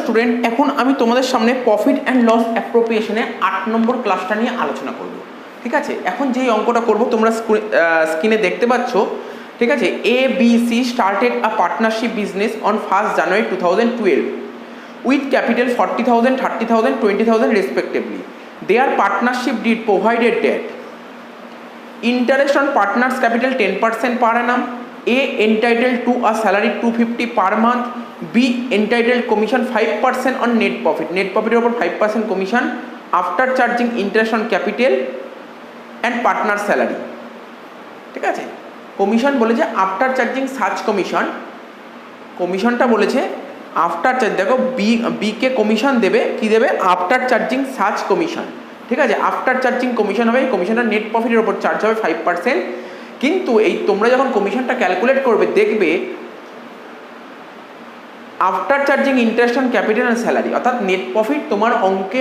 Student, এখন আমি তোমাদের সামনে প্রফিট অ্যান্ড লস অ্যাপ্রোপ্রিয়েশনে 8 নম্বর ক্লাসটা নিয়ে আলোচনা করব। ঠিক আছে, এখন যেই অঙ্কটা করব তোমরা স্ক্রিনে দেখতে পাচ্ছ। ঠিক আছে, ABC started a partnership business on 1st January 2012 with capital 40,000, 30,000, 20,000 respectively. Their partnership deed provided that interest on partners capital 10% per annum, A entitled to a salary 250 per month, B entitled commission 5% on net profit এর উপর 5% commission after charging interest on capital and partner salary। ঠিক আছে, commission বলেছে after charging such commission, কমিশনটা বলেছে after charge. দেখো B কে commission দেবে, কি দেবে? After charging such commission. ঠিক আছে, আফটার চার্জিং কমিশন হবে, এই কমিশনটা নেট প্রফিটের উপর চার্জ হবে 5%। কিন্তু এই তোমরা যখন কমিশনটা ক্যালকুলেট করবে দেখবে after charging interest on capital and salary, অর্থাৎ নেট প্রফিট তোমার অঙ্কে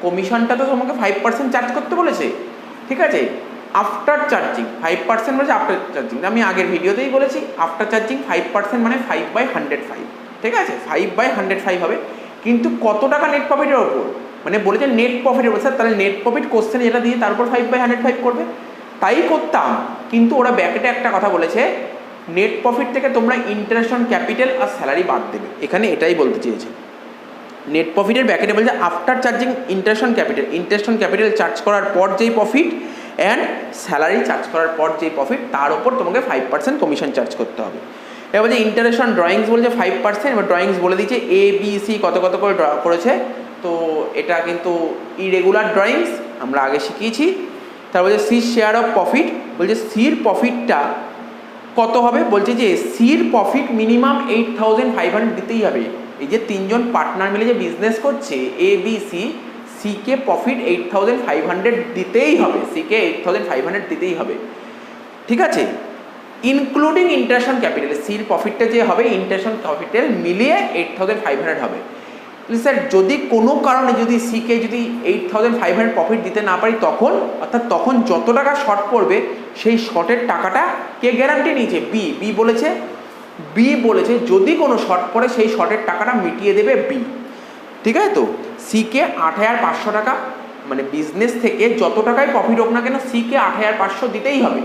কমিশনটা তো তোমাকে 5% চার্জ করতে বলেছে। ঠিক আছে, আফটার চার্জিং 5% বলেছে, আফটার চার্জিং আমি আগের ভিডিওতেই বলেছি আফটার চার্জিং 5% মানে 5/105। ঠিক আছে, 5/105 হবে। কিন্তু কত টাকা নেট প্রফিটের ওপর, মানে বলেছে নেট প্রফিটের ওপর। স্যার তাহলে নেট প্রফিট কোশ্চেন যেটা দিয়ে তার উপর 5/105 করবে, তাই করতাম। কিন্তু ওরা ব্যাকেটে একটা কথা বলেছে, নেট প্রফিট থেকে তোমরা ইন্টারেস্ট অন ক্যাপিটাল আর স্যালারি বাদ দেবে। এখানে এটাই বলতে চেয়েছে, নেট প্রফিটের ব্যাকেটে বলছে after charging interest on capital, interest on capital charge করার পর যেই প্রফিট অ্যান্ড স্যালারি চার্জ করার পর যেই প্রফিট তার উপর তোমাকে 5% কমিশন চার্জ করতে হবে। এবার বলছে ইন্টারেস্ট অন ড্রয়িংস বলছে 5%। এবার ড্রয়িংস বলে দিচ্ছে ABC কত কত করে ড্র করেছে। তো এটা কিন্তু ইরেগুলার ড্রয়িংস আমরা আগে শিখিয়েছি। তারপর বলছে সি শেয়ার অফ প্রফিট, বলছে সির প্রফিটটা কত হবে? বলছে যে সির প্রফিট মিনিমাম 8,500 দিতেই হবে। এই যে তিনজন পার্টনার মিলে যে বিজনেস করছে ABC, সিকে প্রফিট 8,500 দিতেই হবে, সিকে 8,500 দিতেই হবে। ঠিক আছে, ইনক্লুডিং ইন্টারেস্ট অন ক্যাপিটাল, সির প্রফিটটা যে হবে ইন্টারেস্ট অন ক্যাপিটাল মিলিয়ে 8,500 হবে। স্যার যদি কোনো কারণে যদি সিকে যদি 8,500 প্রফিট দিতে না পারি তখন, অর্থাৎ তখন যত টাকা শর্ট পড়বে সেই শর্টের টাকাটা কে গ্যারান্টি নিয়েছে? বি বলেছে যদি কোনো শর্ট পড়ে সেই শর্টের টাকাটা মিটিয়ে দেবে বি। ঠিক আছে, তো সিকে 8,500 টাকা, মানে বিজনেস থেকে যত টাকায় প্রফিট হোক না কেন সিকে 8,500 দিতেই হবে।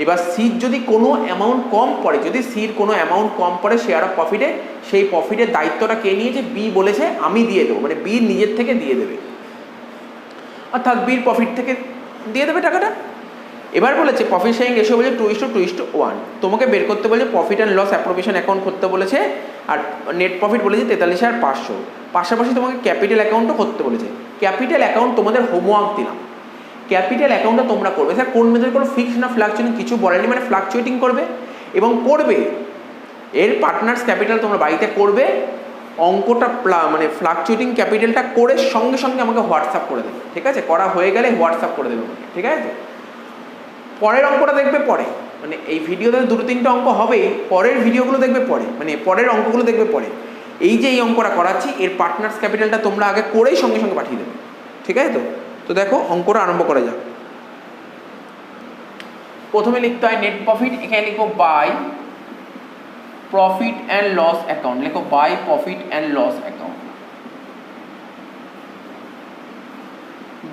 এবার সির যদি কোনো অ্যামাউন্ট কম পড়ে, যদি সির কোনো অ্যামাউন্ট কম পড়ে শেয়ার অফ প্রফিটে, সেই প্রফিটের দায়িত্বটা কে নিয়েছে? বি বলেছে আমি দিয়ে দেবো, মানে বি নিজের থেকে দিয়ে দেবে, অর্থাৎ বির প্রফিট থেকে দিয়ে দেবে টাকাটা। এবার বলেছে প্রফিট শেয়ারিং রেশিও বলেছে 2:1। তোমাকে বের করতে বলেছে profit and loss appropriation account করতে বলেছে, আর নেট প্রফিট বলেছে 43,500। পাশাপাশি তোমাকে ক্যাপিটাল অ্যাকাউন্টও করতে বলেছে। ক্যাপিটাল অ্যাকাউন্ট তোমাদের হোমওয়ার্ক দিলাম, ক্যাপিটাল অ্যাকাউন্টটা তোমরা করবে। স্যার কোন মেথড করো? ফিক্সড না ফ্লাকচুয়েটিং? কিছু বলেনি, মানে ফ্লাকচুয়েটিং করবে এবং করবে। এর পার্টনার্স ক্যাপিটাল তোমরা বাড়িতে করবে, অঙ্কটা মানে ফ্লাকচুয়েটিং ক্যাপিটালটা করে সঙ্গে সঙ্গে আমাকে হোয়াটসঅ্যাপ করে দেবে। ঠিক আছে, করা হয়ে গেলে হোয়াটসঅ্যাপ করে দেবে আমাকে। ঠিক আছে, পরের অঙ্কটা দেখবে পরে, মানে এই ভিডিওতে 2-3টে অঙ্ক হবেই, পরের ভিডিওগুলো দেখবে পরে, মানে পরের অঙ্কগুলো দেখবে পরে। এই যে এই অঙ্কটা করাচ্ছি এর পার্টনার্স ক্যাপিটালটা তোমরা আগে করেই সঙ্গে সঙ্গে পাঠিয়ে দেবে। ঠিক আছে, তো দেখো অঙ্কটা আরম্ভ করা যাক। প্রথমে লিখতে হয় নেট প্রফিট, এখানে লিখো by profit and loss account, লিখো by profit and loss account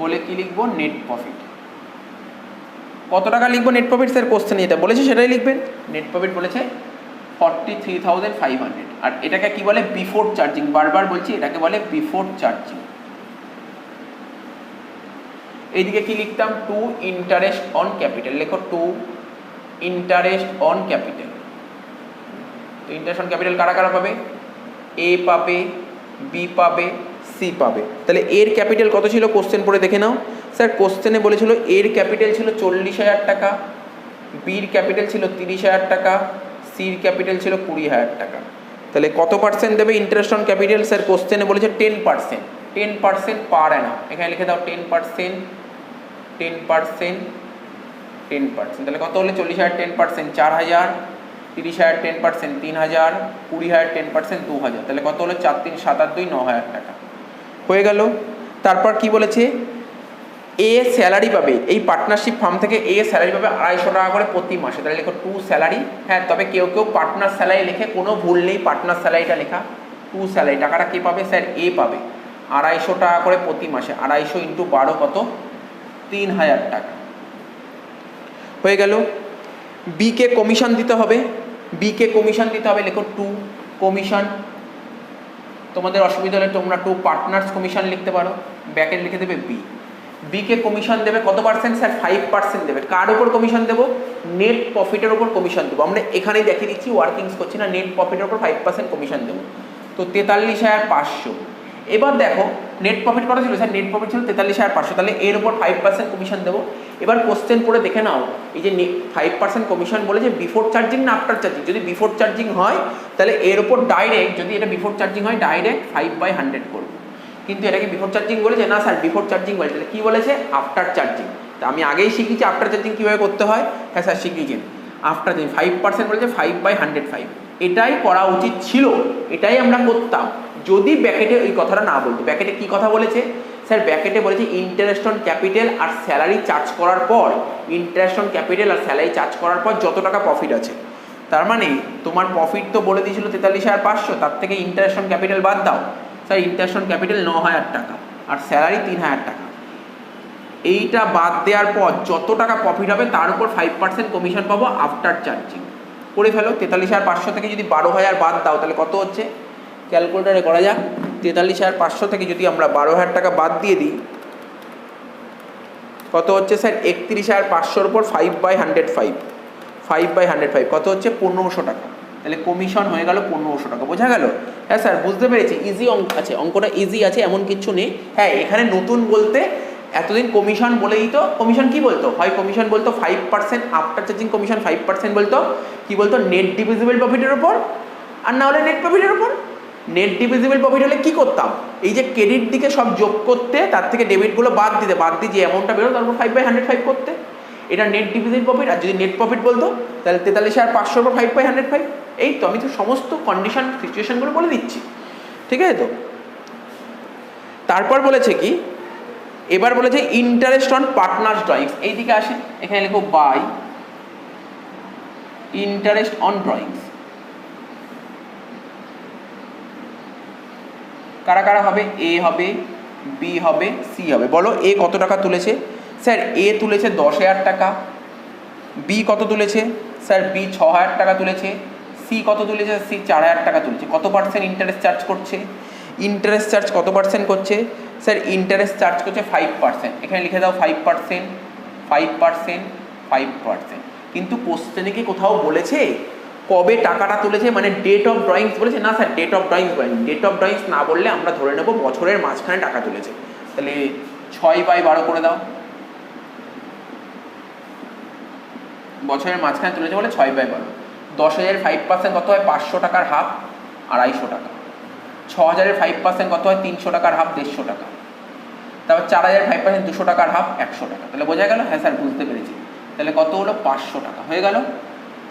বলে কি লিখবো? Net profit. কত টাকা লিখবো নেট প্রফিট? স্যার কোশ্চেন যেটা বলেছে সেটাই লিখবেন। নেট প্রফিট বলেছে 43,500, আর এটাকে কি বলে? Before charging. বারবার বলছি এটাকে বলে বিফোর চার্জিং। এইদিকে কি লিখতাম? 2 ইন্টারেস্ট অন ক্যাপিটাল, লেখো 2 ইন্টারেস্ট অন ক্যাপিটাল। তো ইন্টারেস্ট অন ক্যাপিটাল কারা কারা পাবে? এ পাবে, বি পাবে, সি পাবে। তাহলে এর ক্যাপিটাল কত ছিল কোশ্চেন পড়ে দেখে নাও। স্যার কোশ্চেনে বলেছিল এর ক্যাপিটাল ছিল 40,000 টাকা, বির ক্যাপিটাল ছিল 30,000 টাকা, সির ক্যাপিটাল ছিল 20,000 টাকা। তাহলে কত পার্সেন্ট দেবে ইন্টারেস্ট অন ক্যাপিটাল? স্যার কোশ্চেনে বলেছে 10%, 10% পার অ্যানাম। এখানে লিখে দাও 10%, 10%, 10%। তাহলে কত হলে 40,000 10%? 4,000, 30,000 10% 3,000, 20,000 10% 2,000। তাহলে কত হলো? 4 3 7 8 2 9,000 টাকা হয়ে গেল। তারপর কি বলেছে? এ স্যালারি পাবে, এই পার্টনারশিপ ফার্ম থেকে এ স্যালারি পাবে 250 টাকা করে প্রতি মাসে। তাহলে লেখো 2 স্যালারি। হ্যাঁ, তবে কেউ কেউ পার্টনার স্যালারি লেখে, কোনো ভুল নেই, পার্টনার স্যালারিটা লেখা। টু স্যালারি, টাকাটা কে পাবে স্যার? এ পাবে। 250 টাকা করে প্রতি মাসে, 250 ইন্টু 12 কত? 3000 টাকা হয়ে গেল। বি কে কমিশন দিতে হবে, বি কে কমিশন দিতে হবে, লেখো 2 কমিশন। তোমাদের অসুবিধা হলে তোমরা 2 পার্টনার্স কমিশন লিখতে পারো, ব্যাকেট লিখে দেবে বি। বি কে কমিশন দেবে কত পার্সেন্ট স্যার? 5% দেবে। কার উপর কমিশন দেবো? নেট প্রফিটের উপর কমিশন দেবো। আমরা এখানেই দেখিয়ে দিচ্ছি, ওয়ার্কিংস করছি না, নেট প্রফিটের উপর 5% কমিশন দেবো। তো 43,500। এবার দেখো নেট প্রফিট কত ছিল স্যার? নেট প্রফিট ছিল 43,500, তাহলে এর উপর 5% কমিশন দেবো। এবার কোশ্চেন পড়ে দেখে নাও, এই যে 5% কমিশন বলেছে বিফোর চার্জিং না আফটার চার্জিং? যদি বিফোর চার্জিং হয় তাহলে এর উপর ডাইরেক্ট, যদি এটা বিফোর চার্জিং হয় ডাইরেক্ট 5/100 করবো। কিন্তু এটাকে বিফোর চার্জিং বলেছে না স্যার, বিফোর চার্জিং বলেছে। তাহলে কী বলেছে? After charging. তা আমি আগেই শিখিয়েছি আফটার চার্জিং কীভাবে করতে হয়। হ্যাঁ স্যার শিখিয়েছেন। আফটার চার্জিং 5% বলেছে, 5/105। এটাই করা উচিত ছিল, এটাই আমরা করতাম যদি ব্যাকেটে ওই কথাটা না বলতো। ব্যাকেটে কী কথা বলেছে স্যার? ব্যাকেটে বলেছে ইন্টারেস্ট অন ক্যাপিটাল আর স্যালারি চার্জ করার পর, ইন্টারেস্ট অন ক্যাপিটাল আর স্যালারি চার্জ করার পর যত টাকা প্রফিট আছে। তার মানে তোমার প্রফিট তো বলে দিয়েছিল 43,500, তার থেকে ইন্টারেস্ট অন ক্যাপিটাল বাদ দাও। স্যার ইন্টারেস্ট অন ক্যাপিটাল 9,000 টাকা আর স্যালারি 3,000 টাকা। এইটা বাদ দেওয়ার পর যত টাকা প্রফিট হবে তার উপর 5% কমিশন পাবো আফটার চার্জিং। করে ফেলো। 43,500 থেকে যদি 12,000 বাদ দাও তাহলে কত হচ্ছে? ক্যালকুলেটারে করা যাক। 43,500 থেকে যদি আমরা 12,000 টাকা বাদ দিয়ে দিই, কত হচ্ছে স্যার? 31,500-র উপর 5/105, 5/105 কত হচ্ছে? 1,500 টাকা। তাহলে কমিশন হয়ে গেল 1,500 টাকা। বোঝা গেল? হ্যাঁ স্যার বুঝতে পেরেছি। ইজি অঙ্ক আছে, অঙ্কটা ইজি আছে, এমন কিছু নেই। হ্যাঁ এখানে নতুন বলতে এতদিন কমিশন বলেই তো, কমিশন কি বলতো? হয় কমিশন বলতো 5%, আফটার চার্জিং কমিশন 5% বলতো। কি বলতো? নেট ডিভিজিবল প্রফিটের উপর, আর না হলে নেট প্রফিটের উপর। নেট ডিভিজিবল প্রফিট হলে কি করতাম? এই যে ক্রেডিট দিকে সব যোগ করতে, তার থেকে ডেবিটগুলো বাদ দিতে, বাদ দিয়ে যে অ্যামাউন্টটা বেরো তারপর 5/105 করতে। এটা নেট ডিভিজিবল প্রফিট। আর যদি নেট প্রফিট বলতো তাহলে 43,500-র উপর 5/105। এই তো আমি তো সমস্ত কন্ডিশন সিচুয়েশনগুলো বলে দিচ্ছি, ঠিক আছে তো? তারপর বলেছে কি, এবার বলেছে ইন্টারেস্ট অন পার্টনার্স ড্রয়িংস। এইদিকে আসে, এখানে লিখো বাই ইন্টারেস্ট অন ড্রয়িংস। কারা কারা হবে? এ হবে, বি হবে, সি হবে। বলো এ কত টাকা তুলেছে? স্যার এ তুলেছে 10,000 টাকা। বি কত তুলেছে? স্যার বি 6,000 টাকা তুলেছে। সি কত তুলেছে? সি 4,000 টাকা তুলেছে। কত পার্সেন্ট ইন্টারেস্ট চার্জ করছে? ইন্টারেস্ট চার্জ কত পার্সেন্ট করছে? স্যার ইন্টারেস্ট চার্জ করছে 5%। এখানে লিখে দাও 5%, 5%, 5%। কিন্তু কোশ্চেনে কি কোথাও বলেছে কবে টাকাটা তুলেছে, মানে ডেট অফ ড্রয়িংস বলেছে? না স্যার ডেট অফ ড্রয়িংস বলেনি। ডেট অফ ড্রয়িংস না বললে আমরা ধরে নেব বছরের মাঝখানে টাকা তুলেছে। তাহলে 6/12 করে দাও। বছরের মাঝখানে তুলেছে বলে 6/12। 10,000-এর 5% কত হয়? 500 টাকার হাফ, 250 টাকা। 6,000-এর 5% কত হয়? 300 টাকার হাফ, 150 টাকা। তারপর 4,000-এর 5% 200 টাকার হাফ, 100 টাকা। তাহলে বোঝা গেল? হ্যাঁ স্যার বুঝতে পেরেছি। তাহলে কত হলো? 500 টাকা হয়ে গেল।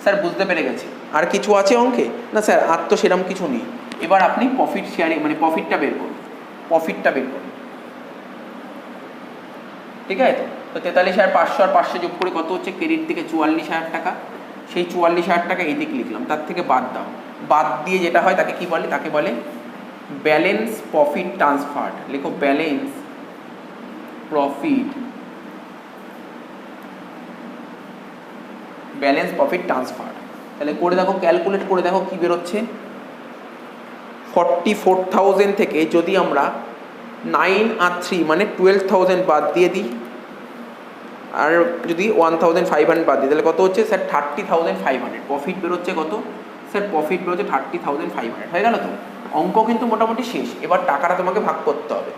স্যার বুঝতে পেরে গেছি। আর কিছু আছে অঙ্কে? না স্যার আর তো সেরকম কিছু নেই। এবার আপনি প্রফিট শেয়ারিং মানে প্রফিটটা বের করুন, প্রফিটটা বের করুন, ঠিক আছে তো? তো 43,500 আর 500 যোগ করে কত হচ্ছে? ক্রেডিট দিকে 44,000 টাকা। সেই 44,000 টাকা এই দিকে লিখলাম, তার থেকে বাদ দাও। বাদ দিয়ে যেটা হয় তাকে কি বলে? তাকে বলে ব্যালেন্স প্রফিট ট্রান্সফার। লিখো balance profit, balance profit transfer. তাহলে করে দেখো, ক্যালকুলেট করে দেখো কি বেরোচ্ছে। 44,000 থেকে যদি আমরা 9 আর 3 মানে 12,000 বাদ দিয়ে দিই, আর যদি 1,500 বাদ দিই, তাহলে কত হচ্ছে স্যার? 30,500 প্রফিট বেরোচ্ছে। কত স্যার? প্রফিট বেরোচ্ছে 30,500। হয়ে গেল তো? অঙ্ক কিন্তু মোটামুটি শেষ। এবার টাকাটা তোমাকে ভাগ করতে হবে,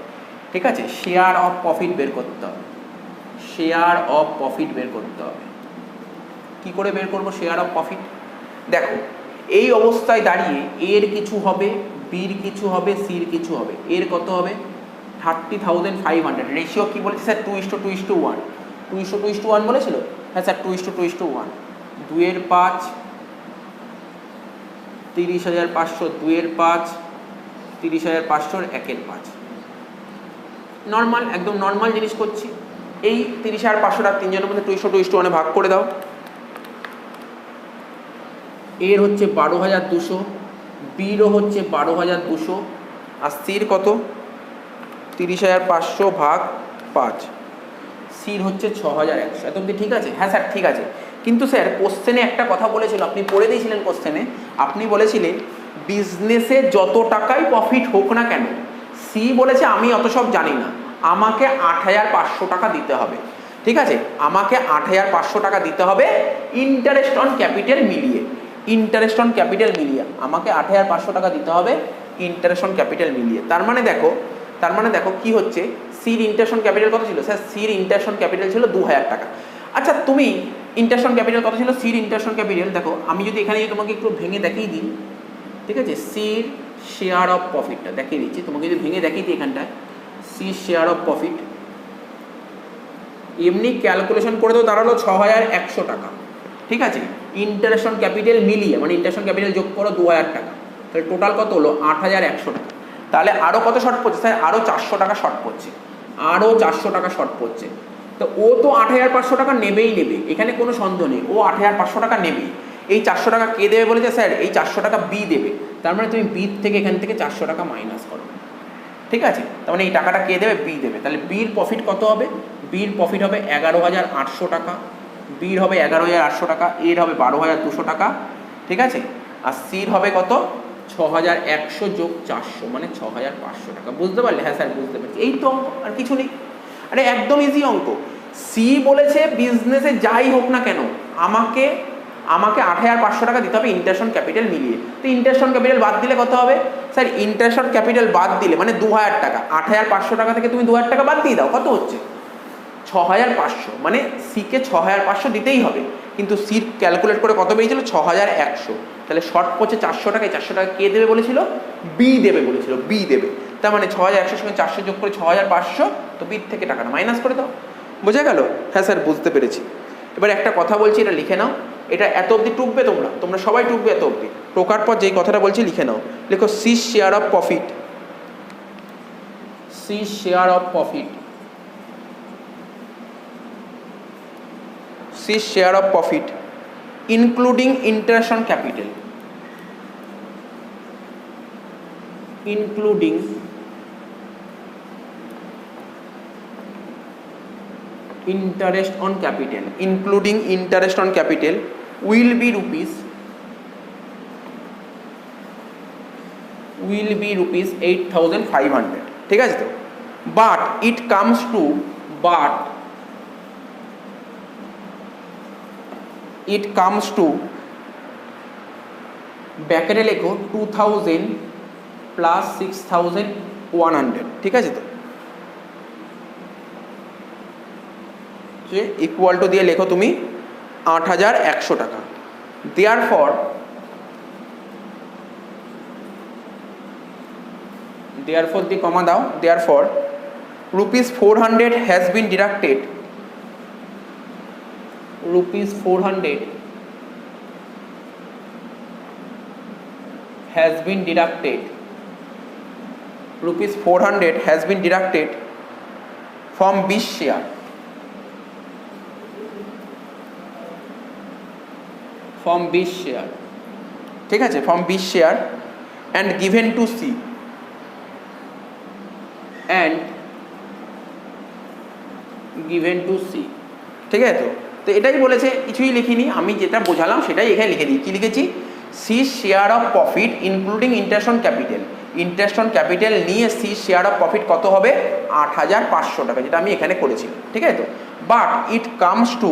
ঠিক আছে? শেয়ার অফ প্রফিট বের করতে হবে, শেয়ার অফ প্রফিট বের করতে হবে। কি করে বের করবো শেয়ার অফ প্রফিট? দেখো এই অবস্থায় দাঁড়িয়ে এর কিছু হবে, বির কিছু হবে, সির কিছু হবে। এর কত হবে? 30,500। রেশিও কি বলেছে স্যার? 2:2:1। 2:2:1 বলেছিল? হ্যাঁ স্যার 2:2:1। 2-এর 5 30,500, 2-এর 5 30,500, 1-এর 5। নর্মাল, একদম নর্মাল জিনিস করছি। এই 30,500 টাকা তিনজনের মধ্যে 2:2:1 ভাগ করে দাও। এর হচ্ছে 12,200, বিরও হচ্ছে 12,200, আর সির কত 30,500 ভাগ 5, সির হচ্ছে 6,100। এত অবধি ঠিক আছে? হ্যাঁ স্যার ঠিক আছে, কিন্তু স্যার কোশ্চেনে একটা কথা বলেছিল, আপনি পড়ে দিয়েছিলেন কোশ্চেনে, আপনি বলেছিলেন বিজনেসে যত টাকাই প্রফিট হোক না কেন, সি বলেছে আমি অত সব জানি না, আমাকে 8,500 টাকা দিতে হবে। ঠিক আছে, আমাকে 8,500 টাকা দিতে হবে ইন্টারেস্ট অন ক্যাপিটাল মিলিয়ে, ইন্টারেস্ট অন ক্যাপিটাল মিলিয়ে আমাকে 8,500 টাকা দিতে হবে ইন্টারেস্ট অন ক্যাপিটাল মিলিয়ে। তার মানে দেখো কি হচ্ছে, সির ইন্টারেস্ট অন ক্যাপিটাল কত ছিল স্যার? সির ইন্টারেস্ট অন ক্যাপিটাল ছিল 2,000 টাকা। আচ্ছা তুমি ইন্টারেস্ট অন ক্যাপিটাল কত ছিল? সির ইন্টারেস্ট অন ক্যাপিটাল দেখো, আমি যদি এখানে তোমাকে একটু ভেঙে দেখিয়ে দিই, ঠিক আছে, সির শেয়ার অফ প্রফিটটা দেখিয়ে দিচ্ছি তোমাকে, যদি ভেঙে দেখিয়ে দিই এখানটায়, সির শেয়ার অফ প্রফিট এমনি ক্যালকুলেশন করে তো দাঁড়ালো 6,100 টাকা। ঠিক আছে, ইন্টারেস্ট অন ক্যাপিটাল মিলিয়ে মানে ইন্টারেস্ট অন ক্যাপিটাল যোগ করো 2,000 টাকা, তাহলে টোটাল কত হলো? 8,100 টাকা। তাহলে আরও কত শর্ট পড়ছে স্যার? আরও 400 টাকা শর্ট পড়ছে, আরও 400 টাকা শর্ট পড়ছে। তো ও তো 8,500 টাকা নেবেই নেবে, এখানে কোনো সন্দেহ নেই, ও 8,500 টাকা নেবেই। এই 400 টাকা কে দেবে বলেছে স্যার? এই 400 টাকা বি দেবে। তার মানে তুমি বি থেকে এখান থেকে 400 টাকা মাইনাস করো। ঠিক আছে, তার মানে এই টাকাটা কে দেবে? বি দেবে। তাহলে বির প্রফিট কত হবে? বির প্রফিট হবে 11,800 টাকা, বির হবে 11,800 টাকা, এর হবে 12,200 টাকা। ঠিক আছে, আর সির হবে কত? 6,100 যোগ 400 মানে 6,500 টাকা। বুঝতে পারলে? হ্যাঁ স্যার বুঝতে পারছি, এই তো অঙ্ক, আর কিছু নেই। আরে একদম ইজি অঙ্ক। সি বলেছে বিজনেসে যাই হোক না কেন আমাকে 8,500 টাকা দিতে হবে ইন্টারেস্ট অন ক্যাপিটাল মিলিয়ে। তো ইন্টারেস্ট অন ক্যাপিটাল বাদ দিলে কত হবে স্যার? ইন্টারেস্ট অন ক্যাপিটাল বাদ দিলে মানে 2,000 টাকা, 8,500 টাকা থেকে তুমি 2,000 টাকা বাদ দিয়ে দাও, কত হচ্ছে? 6,500, মানে সিকে 6,500 দিতেই হবে, কিন্তু সির ক্যালকুলেট করে কত পেয়েছিল? 6,100। তাহলে শর্ট পড়ছে 400 টাকায়, 400 টাকা কে দেবে বলেছিল? বি দেবে বলেছিল, বি দেবে। তার মানে 6,100 সঙ্গে 400 যোগ করে 6,500, তো বির থেকে টাকাটা মাইনাস করে দাও। বোঝা গেল? হ্যাঁ স্যার বুঝতে পেরেছি। এবার একটা কথা বলছি, এটা লিখে নাও, এটা এত অবধি টুকবে, তোমরা সবাই টুকবে এত অবধি। টোকার পর যেই কথাটা বলছি লিখে নাও, লেখো C share of profit, C share of profit, C share of profit including interest on capital, including interest on capital, including interest on capital will be rupees 8,500। ঠিক আছে তো? but it comes to ব্যাকেটে লেখো 2,000 plus 6,100। ঠিক আছে তো? Equal to দিয়ে লেখো তুমি 8,100 টাকা। দেয়ারফর দিয়ে কমা দাও, therefore rupees 400 has been deducted, rupees 400 has been deducted, rupees 400 has been deducted from B share, from B share। ঠিক আছে, from B share and given to C, and given to C। ঠিক আছে তো এটাই বলেছে, কিছুই লিখিনি, আমি যেটা বোঝালাম সেটাই এখানে লিখে দিই। কি লিখেছি? C share of profit including interest on capital, interest on capital নিয়ে সি শেয়ার অফ প্রফিট কত হবে? 8,500 টাকা, যেটা আমি এখানে করেছিলাম। ঠিক আছে তো? বাট ইট কামস টু,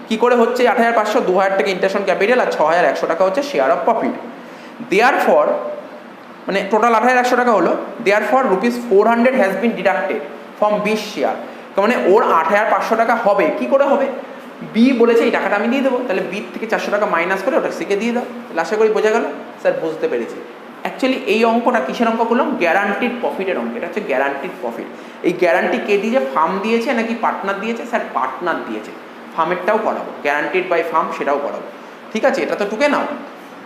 কি করে হচ্ছে 8,500? 2,000 টাকা ইন্টারেস্ট অন ক্যাপিটাল আর 6,100 টাকা হচ্ছে শেয়ার অফ প্রফিট। দেয়ারফর মানে টোটাল 8,100 টাকা হলো। Therefore rupees 400 has been deducted from B share, মানে ওর 8,500 টাকা হবে। কি করে হবে? বি বলেছে এই টাকাটা আমি দিয়ে দেবো, তাহলে বি থেকে 400 টাকা মাইনাস করে ওটা সিকে দিয়ে দাও। তাহলে আশা করি বোঝা গেল। স্যার বুঝতে পেরেছি। অ্যাকচুয়ালি এই অঙ্কটা কিসের অঙ্ক করলাম? গ্যারান্টিড প্রফিটের অঙ্ক। এটা হচ্ছে গ্যারান্টিড প্রফিট। এই গ্যারান্টি কে দিয়েছে? ফার্ম দিয়েছে নাকি পার্টনার দিয়েছে? স্যার পার্টনার দিয়েছে। ফার্মেরটাও করাবো, গ্যারান্টিড বাই ফার্ম সেটাও করাবো। ঠিক আছে, এটা তো টুকে নাও।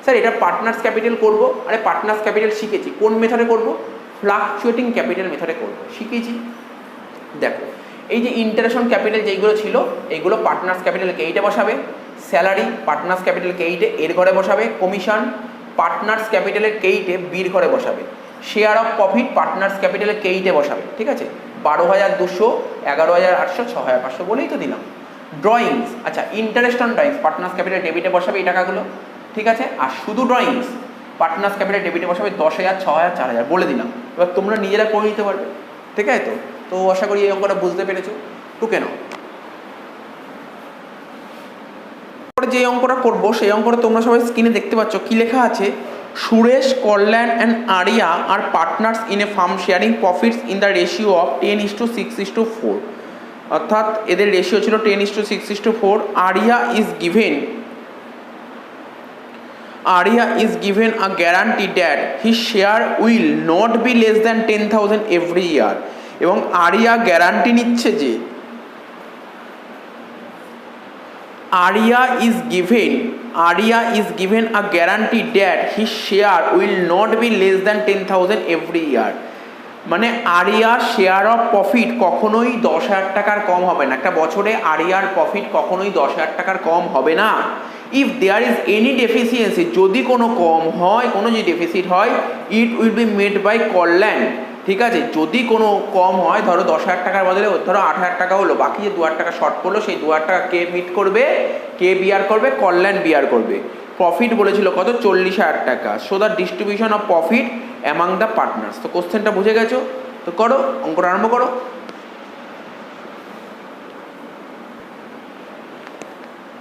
স্যার এটা পার্টনার্স ক্যাপিটাল করবো। আরে পার্টনার্স ক্যাপিটাল শিখেছি, কোন মেথডে করবো? ফ্লাকচুয়েটিং ক্যাপিটাল মেথডে করবো, শিখেছি। দেখো এই যে ইন্টারেস্ট অন ক্যাপিটাল যেইগুলো ছিল এইগুলো পার্টনার্স ক্যাপিটালকে এইটে বসাবে, স্যালারি পার্টনার্স ক্যাপিটালকে এইটে এর ঘরে বসাবে, কমিশন পার্টনার্স ক্যাপিটালের কেইটে বির ঘরে বসাবে, শেয়ার অফ প্রফিট পার্টনার্স ক্যাপিটালের কেইটে বসাবে, ঠিক আছে। 12,200, 11,800, 6,500 বলেই তো দিলাম। ড্রয়িংস, আচ্ছা interest on drawings partners capital ডেবিটে বসাবে এই টাকাগুলো, ঠিক আছে। আর শুধু ড্রয়িংস পার্টনার্স ক্যাপিটাল ডেবিটে বসাবে 10,000, 6,000, 4,000 বলে দিলাম। এবার তোমরা নিজেরা করে নিতে পারবে, ঠিক আছে। তো আশা করি এই অঙ্কটা বুঝতে পেরেছো। টুকে নাও। যে অঙ্কটা করবো সেই অঙ্কটা তোমরা সবাই স্ক্রিনে দেখতে পাচ্ছ কি লেখা আছে। Suresh, Kalyan and Arya are partners in a firm sharing profits in the ratio of 10:6:4, অর্থাৎ এদের রেশিও ছিল 10:6:4। Arya is given a guarantee that his share will not be less than 10,000 every year, এবং আরিয়া গ্যারান্টি নিচ্ছে যে Arya is given a guarantee that his share will not be less than 10,000 every year, মানে আরিয়ার share of profit কখনোই 10,000 টাকার কম হবে না। একটা বছরে আরিয়ার প্রফিট কখনোই 10,000 টাকার কম হবে না। If there is any deficiency, যদি কোনো কম হয়, কোনো যদি ডেফিসিট হয়, it will be made by Kalyan, ঠিক আছে। যদি কোনো কম হয়, ধরো 10,000 টাকার বদলে ধরো 8,000 টাকা হলো, বাকি যে 2,000 টাকা শর্ট পড়লো সেই 2,000 টাকা কে মিট করবে, কে বিয়ার করবে, কল্যাণ বিয়ার করবে। প্রফিট বলেছিল কত, 40,000 টাকা। So the distribution of profit among the partners. তো কোশ্চেনটা বুঝে গেছো, তো করো অঙ্কটা আরম্ভ করো।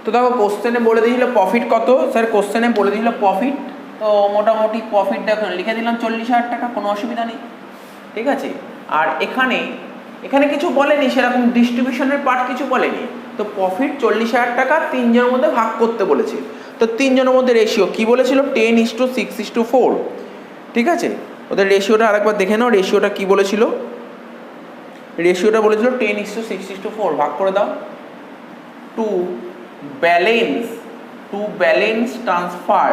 তো দেখো কোশ্চেনে বলে দিয়েছিল প্রফিট কত, স্যার কোশ্চেনে বলে দিয়েছিল প্রফিট, তো মোটামুটি প্রফিট দেখো লিখে দিলাম 40,000 টাকা, কোনো অসুবিধা নেই, ঠিক আছে। আর এখানে কিছু বলেনি, সেরকম ডিস্ট্রিবিউশনের পার্ট কিছু বলেনি। তো প্রফিট 40,000 টাকা 3 জনের মধ্যে ভাগ করতে বলেছে। তো 3 জনের মধ্যে রেশিও কি বলেছিল, 10:6:4, ঠিক আছে। ওদের রেশিওটা আরেকবার দেখে নাও, রেশিওটা কি বলেছিল, রেশিওটা বলেছিল 10:6:4, ভাগ করে দাও। টু ব্যালেন্স ট্রান্সফার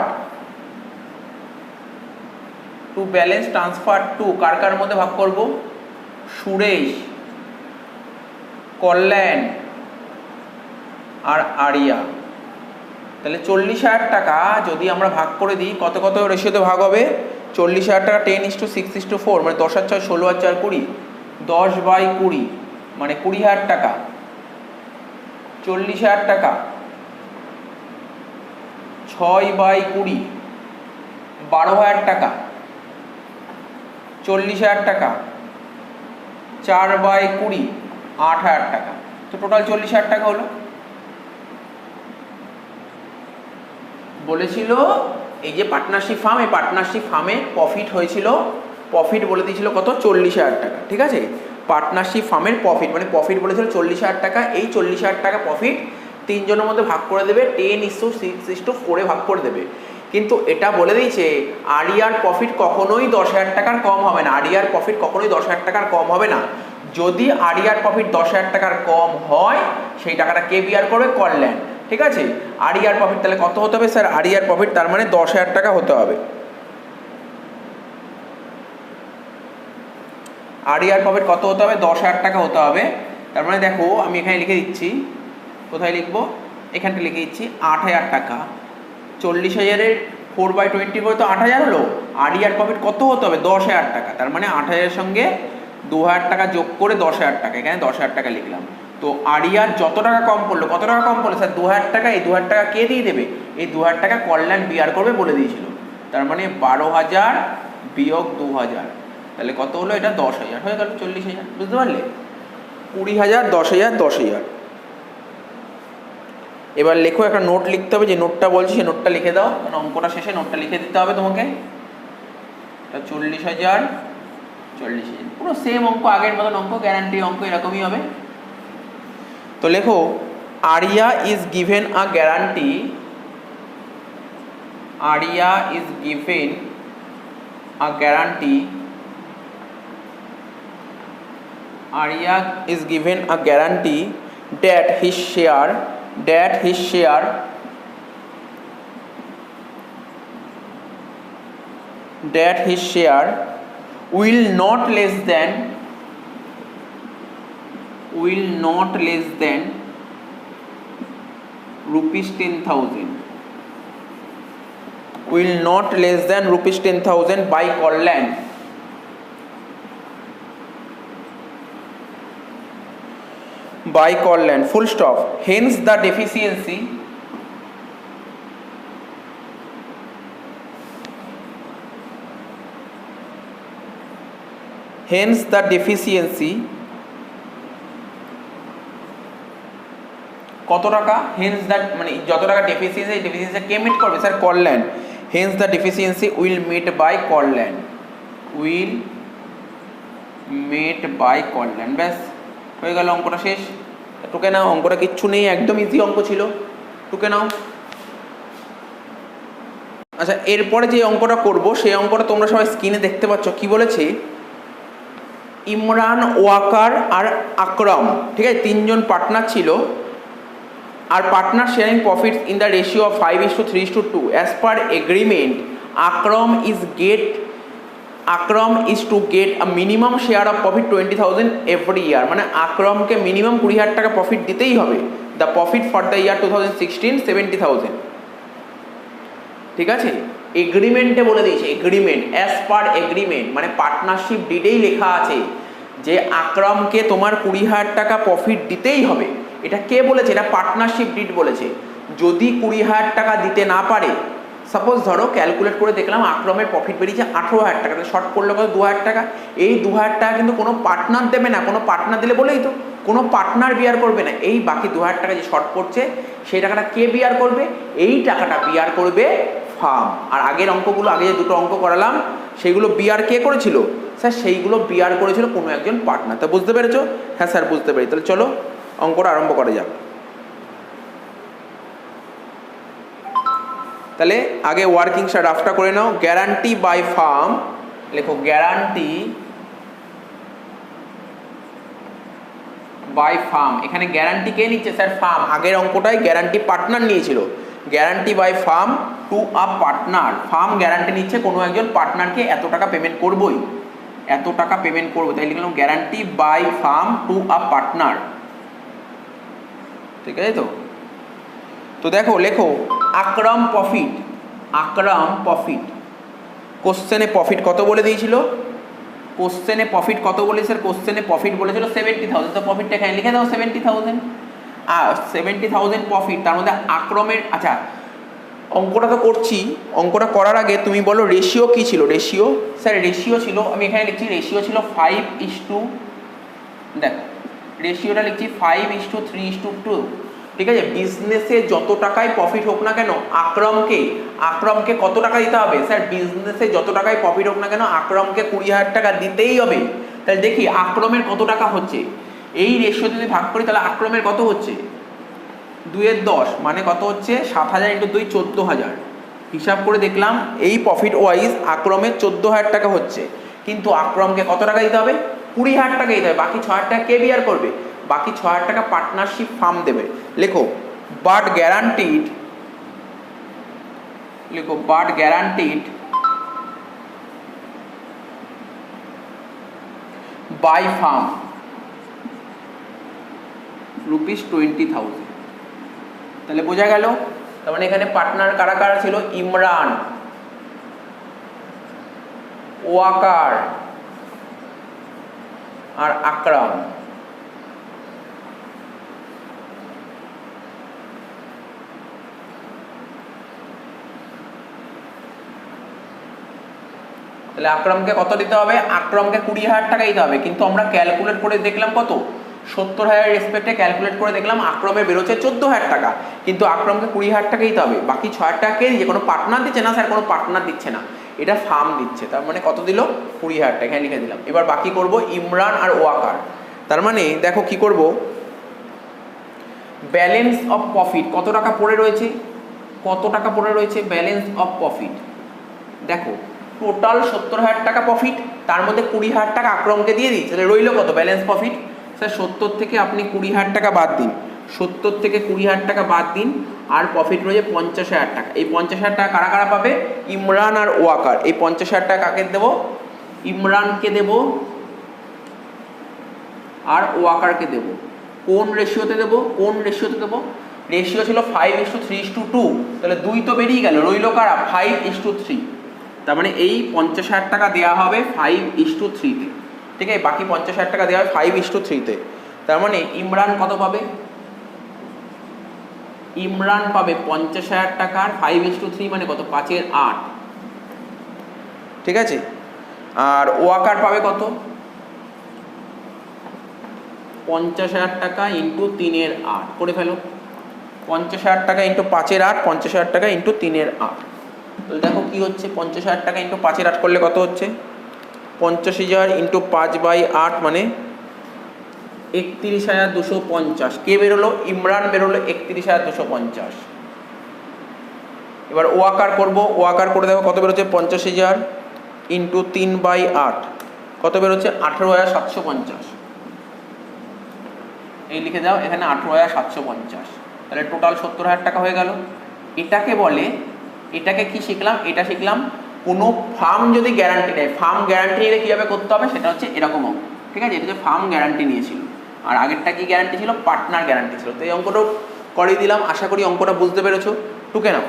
টু কার কার মধ্যে ভাগ করব, সুরেশ, কল্যাণ আর আরিয়া। তাহলে 40,000 টাকা যদি আমরা ভাগ করে দিই, কত কত রেশিওতে ভাগ হবে, 40,000 টাকা 10:6:4, মানে 10 আর 6 16 আর 4 20, 10/20 মানে 20,000 টাকা। 40,000 টাকা 6/20 12,000 টাকা। 40,000 টাকা 4/20 8,000 টাকা। তো টোটাল 40,000 টাকা হলো। বলেছিল এই যে পার্টনারশিপ ফার্ম, এই পার্টনারশিপ ফার্মে প্রফিট হয়েছিল, প্রফিট বলে দিয়েছিল কত, 40,000 টাকা, ঠিক আছে। পার্টনারশিপ ফার্মের প্রফিট মানে প্রফিট বলেছিল 40,000 টাকা। এই 40,000 টাকা প্রফিট 3 জনের মধ্যে ভাগ করে দেবে, 10:6:4 ভাগ করে দেবে। কিন্তু এটা বলে দিয়েছে আরিয়ার প্রফিট কখনোই 10,000 টাকার কম হবে না, আরিয়ার প্রফিট কখনোই 10,000 টাকার কম হবে না। যদি আরিয়ার প্রফিট 10,000 টাকার কম হয়, সেই টাকাটা কে বিয়ার করবে, কল্যাণ, ঠিক আছে। আরিয়ার প্রফিট তাহলে কত হতে হবে স্যার, আরিয়ার প্রফিট তার মানে 10,000 টাকা হতে হবে। আরিয়ার প্রফিট কত হতে হবে, 10,000 টাকা হতে হবে। তার মানে দেখো আমি এখানে লিখে দিচ্ছি, কোথায় লিখবো, এখানটা লিখে দিচ্ছি 8,000 টাকা। 40,000-এর 4/20 করে তো 8,000 হলো। আরিয়ার প্রফিট কত হতে হবে, 10,000 টাকা। তার মানে 8,000-এর সঙ্গে 2,000 টাকা যোগ করে 10,000 টাকা, এখানে 10,000 টাকা লিখলাম। তো আরিয়ার যত টাকা কম পড়লো, কত টাকা কম পড়লো স্যার, 2,000 টাকা। এই 2,000 টাকা কে দিয়ে দেবে, এই 2,000 টাকা কল্যাণ বিয়ার করবে বলে দিয়েছিল। তার মানে 12,000 বিয়োগ 2,000, তাহলে কত হলো, এটা 10,000 হয়ে গেল। 40,000, বুঝতে পারলে, 20,000 10,000 10,000। এবার লেখো, একটা নোট লিখতে হবে, যে নোটটা বলছি সেই নোটটা লিখে দাও, কারণ অঙ্কটা শেষে নোটটা লিখে দিতে হবে তোমাকে। 40,000 40,000 পুরো সেম অঙ্ক, আগের মতন অঙ্ক, গ্যারান্টি অঙ্ক এরকমই হবে। তো লেখো Arya is given a guarantee, Arya is given a guarantee, Arya is given a guarantee that his share will not less than rupees 10,000, will not less than rupees 10,000 by Kalyan. By Corland, full stop. Hence the deficiency কত টাকা? Haynes that মানে যত টাকা deficiency কে meet করবে sir? Kalyan. Hence the deficiency will meet by Kalyan, will met by Kalyan. ব্যাস হয়ে গেল, অঙ্কটা শেষ। টুকে নাও, অঙ্কটা কিচ্ছু নেই, একদম ইজি অঙ্ক ছিল, টুকে নাও। আচ্ছা, এরপরে যে অঙ্কটা করব সেই অঙ্কটা তোমরা সবাই স্ক্রিনে দেখতে পাচ্ছ। কি বলেছে? ইমরান, ওয়াকার আর আকরাম, ঠিক আছে, তিনজন পার্টনার ছিল। Are partner sharing profits in the ratio of 5:3:2 as per agreement. Akram is to get a minimum share of profit 20,000 every year। মানে আকরমকে মিনিমাম 20,000 টাকা প্রফিট দিতেই হবে। The profit for the year 2016 70,000। ঠিক আছে, এগ্রিমেন্টে বলে দিয়েছে, এগ্রিমেন্ট, অ্যাজ পার এগ্রিমেন্ট মানে partnership ডিডেই লেখা আছে যে আকরমকে তোমার 20,000 টাকা প্রফিট দিতেই হবে। এটা কে বলেছে? এটা পার্টনারশিপ ডিড বলেছে। যদি 20,000 টাকা দিতে না পারে, সাপোজ ধরো ক্যালকুলেট করে দেখলাম আকরমের প্রফিট বেরিয়েছে 18,000 টাকা, শর্ট পড়লো কত? 2,000 টাকা। এই 2,000 টাকা কিন্তু কোনো পার্টনার দেবে না। কোনো পার্টনার দিলে বলেই তো কোনো পার্টনার বিয়ার করবে না। এই বাকি 2,000 টাকা যে শর্ট পড়ছে সেই টাকাটা কে বিয়ার করবে? এই টাকাটা বিয়ার করবে ফার্ম। আর আগের অঙ্কগুলো, আগে যে দুটো অঙ্ক করালাম সেইগুলো বিয়ার কে করেছিল স্যার? সেইগুলো বিয়ার করেছিল কোনো একজন পার্টনার। তা বুঝতে পেরেছো? হ্যাঁ স্যার বুঝতে পেরেছি। তাহলে চলো অঙ্কটা আরম্ভ করা যাক। তাহলে আগে ওয়ার্কিং ড্রাফটটা করে নাও। গ্যারান্টি বাই ফার্ম, লেখো গ্যারান্টি বাই ফার্ম। এখানে গ্যারান্টি কে নিচ্ছে স্যার? ফার্ম। আগের অঙ্কটায় গ্যারান্টি পার্টনার নিয়েছিল। Guarantee by firm to a partner. Firm guarantee নিচ্ছে কোনো একজন পার্টনারকে এত টাকা পেমেন্ট করবই, এত টাকা পেমেন্ট করবো। তাই লিখলাম guarantee by firm to a partner. ঠিক আছে তো? তো দেখো, লেখো আকরাম প্রফিট, আকরাম প্রফিট। কোশ্চেনে প্রফিট কত বলে দিয়েছিল? কোশ্চেনে প্রফিট কত বলেছে স্যার? কোশ্চেনে প্রফিট বলেছিল 70,000। তো প্রফিটটা এখানে লিখে দাও 70,000। আর 70,000 প্রফিট, তার মধ্যে আকরমের, আচ্ছা অঙ্কটা তো করছি, অঙ্কটা করার আগে তুমি বলো রেশিও কি ছিল? রেশিও স্যার, রেশিও ছিল, আমি এখানে লিখছি রেশিও ছিল 5:, দেখো রেশিওটা লিখছি 5:3:2। ঠিক আছে, বিজনেসে যত টাকায় প্রফিট হোক না কেন আকরমকে কত টাকা দিতে হবে স্যার? বিজনেসে যত টাকায় প্রফিট হোক না কেন আকরমকে 20,000 টাকা দিতেই হবে। তাহলে দেখি আকরমের কত টাকা হচ্ছে। এই রেশিও যদি ভাগ করি তাহলে আকরমের কত হচ্ছে? 2/10 মানে কত হচ্ছে? 7,000 × 2 14,000। হিসাব করে দেখলাম এই প্রফিট ওয়াইজ আকরমের 14,000 টাকা হচ্ছে, কিন্তু আকরমকে কত টাকা দিতে হবে? 20,000 টাকা দিতে হবে। বাকি 6,000 টাকা কে বিয়ার করবে? বাকি 6,000 টাকা পার্টনারশিপ ফার্ম দেবে। লেখো বাট গ্যারান্টিড, লেখো বাট গ্যারান্টিড বাই ফার্ম ₹20,000। তাহলে বোঝা গেল? তার মানে এখানে পার্টনার কারা কারা ছিল? ইমরান, ওয়াকার আর আকরাম। তাহলে আকরমকে কত দিতে হবে? আকরমকে 20,000 টাকা দিতে হবে, কিন্তু আমরা ক্যালকুলেট করে দেখলাম কত? 70,000 রেসপেক্টে ক্যালকুলেট করে দেখলাম আকরমের বেরোচ্ছে 14,000 টাকা, কিন্তু আকরমকে 20,000 টাকা দিতে হবে। বাকি 6,000 টাকা কে দিচ্ছে? কোনো পার্টনার দিচ্ছে না স্যার, কোনো পার্টনার দিচ্ছে না, এটা ফার্ম দিচ্ছে। তার মানে কত দিল? 20,000 টাকা, এখানে লিখে দিলাম। এবার বাকি করব ইমরান আর ওয়াকার। তার মানে দেখো কি করব, ব্যালেন্স অফ প্রফিট কত টাকা পড়ে রয়েছে? কত টাকা পড়ে রয়েছে? ব্যালেন্স অফ প্রফিট দেখো, টোটাল 70,000 টাকা প্রফিট, তার মধ্যে 20,000 টাকা আকরমকে দিয়ে দিই, তাহলে রইল কত ব্যালেন্স প্রফিট? স্যার 70 থেকে আপনি 20,000 টাকা বাদ দিন, 70 থেকে 20,000 টাকা বাদ দিন, আর প্রফিট রয়েছে 50,000 টাকা। এই 50,000 টাকা কারা কারা পাবে? ইমরান আর ওয়াকার। এই 50,000 টাকা কাকে দেবো? ইমরানকে দেব আর ওয়াকারকে দেব। কোন রেশিওতে দেব? কোন রেশিওতে দেব? রেশিও ছিল 5:3:2, তাহলে 2 তো বেরিয়ে গেল, রইল কারা 5:3। তার মানে এই 50,000 টাকা দেওয়া হবে 5:3-তে, ঠিক আছে, বাকি 50,000 টাকা দেওয়া হবে 5:3-তে। তার মানে ইমরান কত পাবে? ইমরান পাবে 50,000 টাকার 5:3 মানে কত, 5/8, ঠিক আছে। আর ওয়াকার পাবে কত, 50,000 টাকা ইন্টু 3/8 করে ফেলো, 50,000 টাকা ইন্টু 5/8, 50,000 টাকা ইন্টু 3/8। তাহলে দেখো কি হচ্ছে, 50,000 টাকা ইন্টু 5/8 করলে কত হচ্ছে, 50,000 ইন্টু 5/8 মানে 31,250। কে বেরোলো? ইমরান বেরোলো 31,250। এবার ওয়াকার করবো, ওয়াকার করে দেখো কত বেরোচ্ছে, 50,000 ইন্টু 3/8 কত বেরোচ্ছে, 18,750। এই লিখে দাও এখানে 18,750, তাহলে টোটাল 70,000 টাকা হয়ে গেল। এটাকে বলে, এটাকে কি শিখলাম, এটা শিখলাম কোনো ফার্ম যদি গ্যারান্টি নেয়, ফার্ম গ্যারান্টি নিলে কীভাবে করতে হবে সেটা হচ্ছে এরকম অঙ্ক, ঠিক আছে। এটা যে ফার্ম গ্যারান্টি নিয়েছিল, আর আগেরটা কি গ্যারান্টি ছিল, পার্টনার গ্যারান্টি ছিল। তো এই অঙ্কটাও করিয়ে দিলাম, আশা করি অঙ্কটা বুঝতে পেরেছো, টুকে নাও।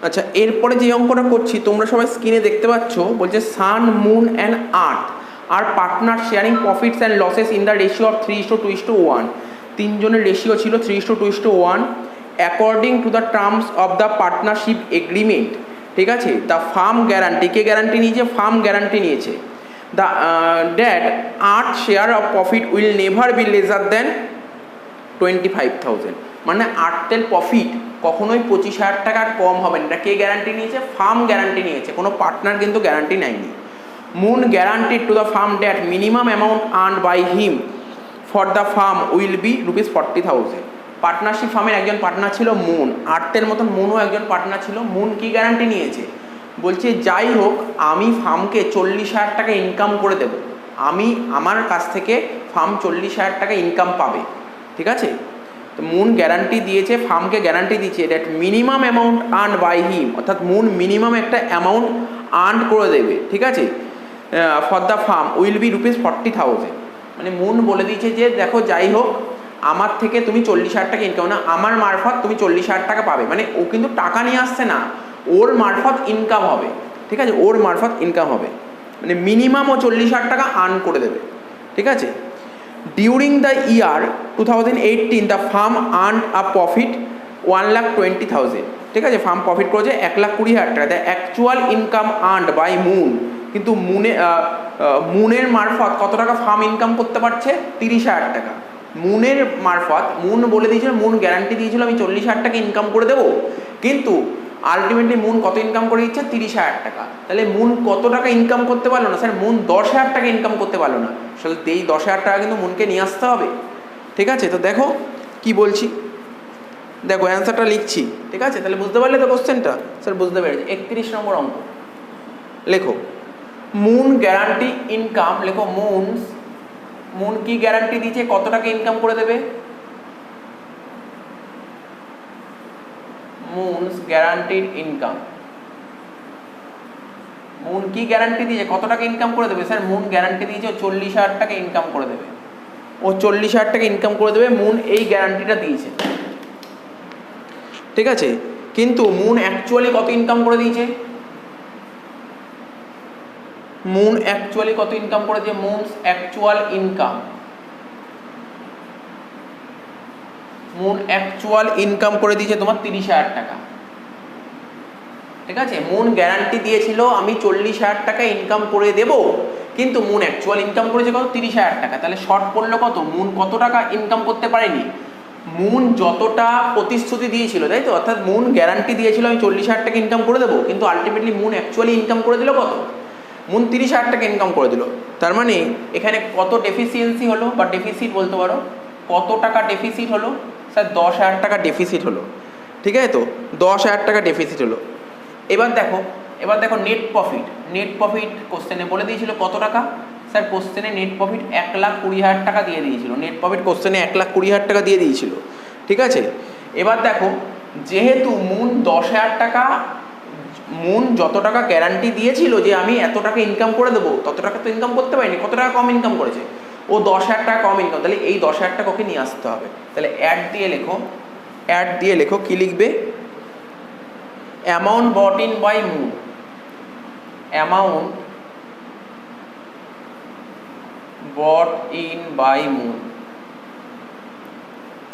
আচ্ছা, এরপরে যে অঙ্কটা করছি তোমরা সবাই স্ক্রিনে দেখতে পাচ্ছ, বলছে Sun, Moon and Earth are partner sharing profits and losses in the ratio of 3:2:1। তিনজনের রেশিও ছিল 3:2:1 according to the terms of the partnership agreement, ঠিক আছে। দ্য ফার্ম গ্যারান্টি, কে গ্যারান্টি নিয়েছে, ফার্ম গ্যারান্টি নিয়েছে। The that Earth share of profit will never be lesser than 25,000, মানে আর্থের profit কখনোই 25,000 টাকার কম হবে না। এটা কে গ্যারান্টি নিয়েছে, ফার্ম গ্যারান্টি নিয়েছে, কোনো পার্টনার কিন্তু গ্যারান্টি নেয়নি। Moon guaranteed to the firm that minimum amount earned by him for the firm will be ₹40,000। Partnership ফার্মের একজন পার্টনার ছিল মুন, আর্থের মতন মুনও একজন পার্টনার ছিল। মুন কি গ্যারান্টি নিয়েছে, বলছে যাই হোক আমি ফার্মকে 40,000 টাকা ইনকাম করে দেব, আমি আমার কাছ থেকে ফার্ম 40,000 টাকা ইনকাম পাবে, ঠিক আছে। তো মুন গ্যারান্টি দিয়েছে, ফার্মকে গ্যারান্টি দিয়েছে that minimum amount earn by him, অর্থাৎ মুন মিনিমাম একটা অ্যামাউন্ট আর্ন করে দেবে, ঠিক আছে, for the firm will be ₹40,000। মানে মুন বলে দিয়েছে যে দেখো যাই হোক আমার থেকে তুমি 40,000 টাকা ইনকাম, না আমার মারফত তুমি 40,000 টাকা পাবে, মানে ও কিন্তু টাকা নিয়ে আসছে না, ওর মারফত ইনকাম হবে, ঠিক আছে, ওর মারফত ইনকাম হবে, মানে মিনিমাম ও 40,000 টাকা আর্ন করে দেবে, ঠিক আছে। During the year 2018 the firm earn a profit 1,20,000, ঠিক আছে, ফার্ম প্রফিট করেছে 1,20,000 টাকা। The actual income earned by Moon, কিন্তু মুনের মারফত কত টাকা ফার্ম ইনকাম করতে পারছে, 30,000 টাকা। মুনের মারফত, মুন বলে দিয়েছিল, মুন গ্যারান্টি দিয়েছিল আমি 40,000 টাকা ইনকাম করে দেবো, কিন্তু আলটিমেটলি মুন কত ইনকাম করে দিচ্ছে, 30,000 টাকা। তাহলে মুন কত টাকা ইনকাম করতে পারলো না, স্যার মুন 10,000 টাকা ইনকাম করতে পারলো না, আসলে এই 10,000 টাকা কিন্তু মুনকে নিয়ে আসতে হবে, ঠিক আছে। তো দেখো কি বলছি, দেখো অ্যান্সারটা লিখছি, ঠিক আছে, তাহলে বুঝতে পারলে তো কোশ্চেনটা, স্যার বুঝতে পেরেছি। 31 নম্বর অঙ্ক লেখো, মুন গ্যারান্টি ইনকাম, লেখো মুন কি গ্যারান্টি দিয়েছে, কত টাকা ইনকাম করে দেবে, মুনস গ্যারান্টিড ইনকাম। মুন কি গ্যারান্টি দিয়েছে, কত টাকা ইনকাম করে দেবে, স্যার মুন গ্যারান্টি দিয়েছে 40,000 টাকা ইনকাম করে দেবে, ও 40,000 টাকা ইনকাম করে দেবে, মুন এই গ্যারান্টিটা দিয়েছে, ঠিক আছে। কিন্তু মুন অ্যাকচুয়ালি কত ইনকাম করে দিয়েছে, মুন অ্যাকচুয়ালি কত ইনকাম করেছে, moons actual income, moon actual income করে দিয়েছে তোমার 30,000 টাকা, ঠিক আছে। মুন গ্যারান্টি দিয়েছিল আমি 40,000 টাকা ইনকাম করে দেব, কিন্তু মুন অ্যাকচুয়াল ইনকাম করেছে কত, 30,000 টাকা। তাহলে শর্ট পড়লো কত, মুন কত টাকা ইনকাম করতে পারেনি, মুন যতটা প্রতিশ্রুতি দিয়েছিল, তাই তো, অর্থাৎ মুন গ্যারান্টি দিয়েছিল আমি 40,000 টাকা ইনকাম করে দেবো, কিন্তু আলটিমেটলি মুন অ্যাকচুয়ালি ইনকাম করে দিল কত, মুন 30,000 টাকা ইনকাম করে দিল। তার মানে এখানে কত ডেফিসিয়েন্সি হলো বা ডেফিসিট বলতে পারো, কত টাকা ডেফিসিট হলো, স্যার 10,000 টাকা ডেফিসিট হলো, ঠিক আছে, তো 10,000 টাকা ডেফিসিট হলো। এবার দেখো নেট প্রফিট কোশ্চেনে বলে দিয়েছিল কত টাকা, স্যার কোশ্চেনে নেট প্রফিট 1,20,000 টাকা দিয়ে দিয়েছিল, নেট প্রফিট কোশ্চেনে 1,20,000 টাকা দিয়ে দিয়েছিল, ঠিক আছে। এবার দেখো যেহেতু মুন 10,000 টাকা মুন যত টাকা গ্যারান্টি দিয়েছিল যে আমি এত টাকা ইনকাম করে দেবো, তত টাকা তো ইনকাম করতে পারিনি, কত টাকা কম ইনকাম করেছে, ও 10,000 টাকা কম ইনকাম, তাহলে এই 10,000 টাকা ওকে নিয়ে আসতে হবে। তাহলে অ্যাড দিয়ে লেখো কি লিখবে, amount bought in by Moon, amount bought in by Moon,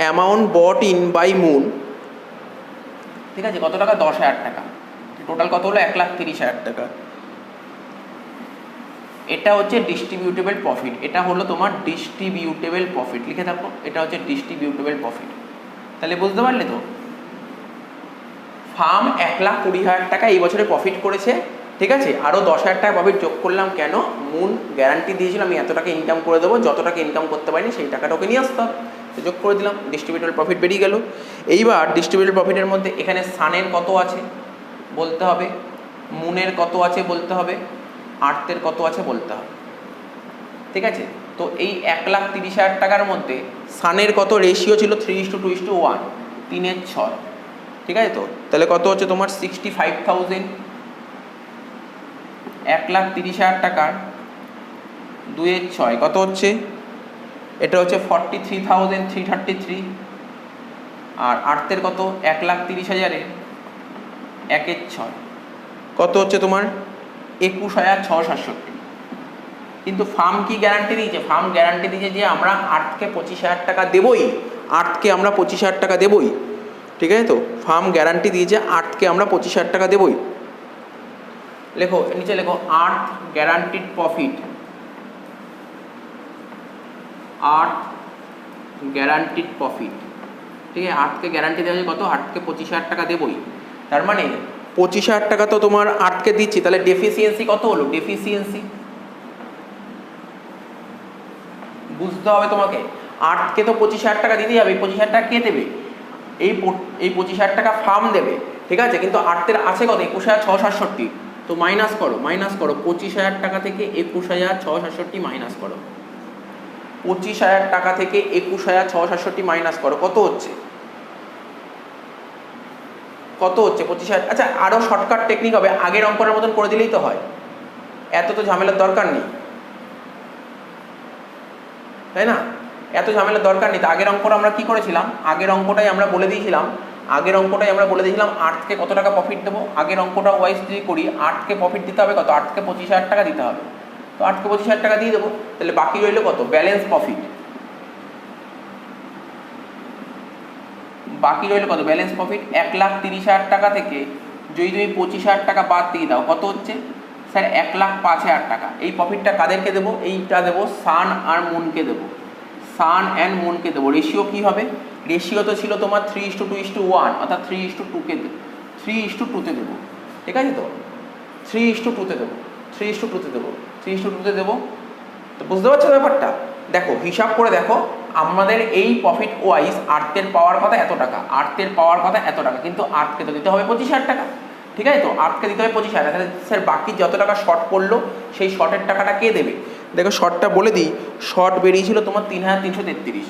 amount bought in by Moon, ঠিক আছে, কত টাকা, 10,000 টাকা, টোটাল কত হলো, 1,30,000 টাকা। এটা হচ্ছে ডিস্ট্রিবিউটেবল প্রফিট, এটা হলো তোমার ডিস্ট্রিবিউটেবল প্রফিট, লিখে থাকো, এটা হচ্ছে ডিস্ট্রিবিউটেবল প্রফিট। তাহলে বুঝতে পারলে তো, ফার্ম 1,20,000 টাকা এই বছরে প্রফিট করেছে, ঠিক আছে, আরও 10,000 টাকা প্রফিট যোগ করলাম, কেন, মুন গ্যারান্টি দিয়েছিল আমি এত টাকা ইনকাম করে দেবো, যত টাকা ইনকাম করতে পারিনি সেই টাকাটা ওকে নিয়ে আসতে হবে, তো যোগ করে দিলাম, ডিস্ট্রিবিউটেবল প্রফিট বেরিয়ে গেল। এইবার ডিস্ট্রিবিউটেবল প্রফিটের মধ্যে এখানে সানের কত আছে বলতে হবে, মুনের কত আছে বলতে হবে, আর্থের কত আছে বলতে হবে, ঠিক আছে। তো এই 1,30,000 টাকার মধ্যে সানের কত রেশিও ছিল, 3:2:1, 3/6, ঠিক আছে। তো তাহলে কত হচ্ছে তোমার 65,000, 1,30,000 টাকার 2/6 কত হচ্ছে, এটা হচ্ছে 43,333, আর আর্থের কত, 1,30,000 1/6 কত হচ্ছে তোমার 21,667। কিন্তু ফার্ম কি গ্যারান্টি দিয়েছে, ফার্ম গ্যারান্টি দিয়েছে যে আমরা আর্থকে 25,000 টাকা দেবই, আর্থকে আমরা 25,000 টাকা দেবই, ঠিক আছে। তো ফার্ম গ্যারান্টি দিয়েছে আর্থকে আমরা 25,000 টাকা দেবই। লেখো নিচে লেখো, আর্থ গ্যারান্টিড প্রফিট, আর্থ গ্যারান্টিড প্রফিট, ঠিক আছে, আর্থকে গ্যারান্টি দেওয়া হয়েছে কত, আর্থকে 25,000 টাকা দেবই, তার মানে 25,000 টাকা তো তোমার আর্থকে দিচ্ছি, তাহলে ডেফিসিয়েন্সি কত হলো, ডেফিসিয়েন্সি বুঝতে হবে তোমাকে, আর্থকে তো 25,000 টাকা দিতেই হবে, 25,000 টাকা কে দেবে, এই 25,000 টাকা ফার্ম দেবে, ঠিক আছে, কিন্তু আর্থের আছে কত, 21,667, তো মাইনাস করো 25,000 টাকা থেকে 21,667 মাইনাস করো, 25,000 টাকা থেকে 21,667 মাইনাস করো, কত হচ্ছে 25,000। আচ্ছা, আরও শর্টকাট টেকনিক হবে, আগের অঙ্কের মতন করে দিলেই তো হয়, এত তো ঝামেলার দরকার নেই, তাই না, এত ঝামেলার দরকার নেই। তো আগের অঙ্কটা আমরা কি করেছিলাম, আগের অঙ্কটাই আমরা বলে দিয়েছিলাম আর্থকে কত টাকা প্রফিট দেবো, আগের অঙ্কটা ওয়াইজ যদি করি, আর্থকে প্রফিট দিতে হবে কত, আর্থকে 25,000 টাকা দিতে হবে, তো আর্থকে 25,000 টাকা দিয়ে দেবো, তাহলে বাকি রইল কত, ব্যালেন্স প্রফিট, বাকি রইল কত, ব্যালেন্স প্রফিট। 1,30,000 টাকা থেকে যদি তুমি 25,000 টাকা বাদ দিয়ে দাও, কত হচ্ছে স্যার, 1,05,000 টাকা। এই প্রফিটটা কাদেরকে দেবো, এইটা দেবো সান আর মুনকে দেবো, সান অ্যান্ড মুনকে দেবো। রেশিও কি হবে, রেশিও তো ছিল তোমার 3:2:1, অর্থাৎ 3:2কে 3:2তে দেবো, ঠিক আছে। তো 3:2তে দেবো, 3:2তে দেবো। তো বুঝতে পারছো ব্যাপারটা, দেখো হিসাব করে দেখো, আমাদের এই প্রফিট ওয়াইজ আর্থের পাওয়ার কথা এত টাকা, কিন্তু আর্থকে তো দিতে হবে 25,000 টাকা, ঠিক আছে। তো আর্থকে দিতে হবে 25,000 টাকা, স্যার বাকি যত টাকা শর্ট পড়লো সেই শর্টের টাকাটা কে দেবে, দেখো শর্টটা বলে দিই, শর্ট বেরিয়েছিল তোমার 3,333,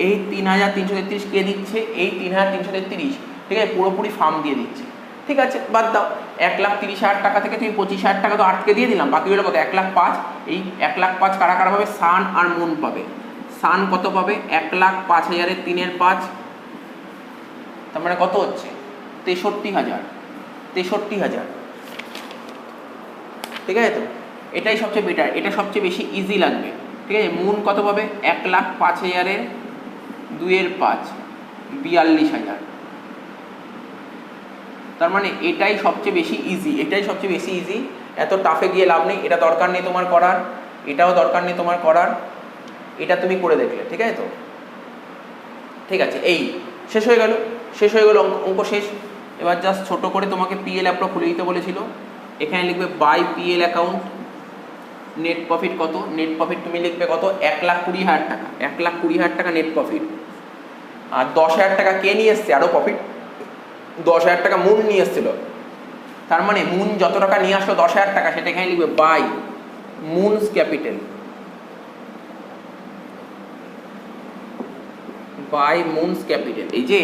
এই 3,333 কে দিচ্ছে, এই 3,333, ঠিক আছে, পুরোপুরি ফার্ম দিয়ে দিচ্ছে, ঠিক আছে, বাদ দাও। 1,30,000 টাকা থেকে তুমি 25,000 টাকা তো আর্থকে দিয়ে দিলাম, বাকি হলো কত, 1,05,000। এই 1,05,000 কারা কারা পাবে, সান আর মুন পাবে। সান কত পাবে, 1,05,000 3/5, তার মানে কত হচ্ছে 63,000, ঠিক আছে। তো এটাই সবচেয়ে বেটার, এটা সবচেয়ে বেশি ইজি লাগবে, ঠিক আছে। মুন কত পাবে, 1,05,000 2/5, 42,000, তার মানে এটাই সবচেয়ে বেশি ইজি, এত টাফে গিয়ে লাভ নেই, এটা দরকার নেই তোমার করার, এটাও দরকার নেই তোমার করার, এটা তুমি করে দেখলে, ঠিক আছে। তো ঠিক আছে, এই শেষ হয়ে গেল অঙ্ক শেষ। এবার জাস্ট ছোট করে তোমাকে পিএল অ্যাপটা খুলে দিতে বলেছিল, এখানে লিখবে by PL account, net profit কত, নেট প্রফিট তুমি লিখবে কত, 1,20,000 টাকা, 1,20,000 টাকা নেট প্রফিট, আর 10,000 টাকা কে নিয়ে এসছে আরও প্রফিট, 10,000 টাকা মুন নিয়ে এসেছিল, তার মানে মুন যত টাকা নিয়ে আসলো 10,000 টাকা, সেটা এখানে লিখবে by Moon's capital, by Moon's capital. এই যে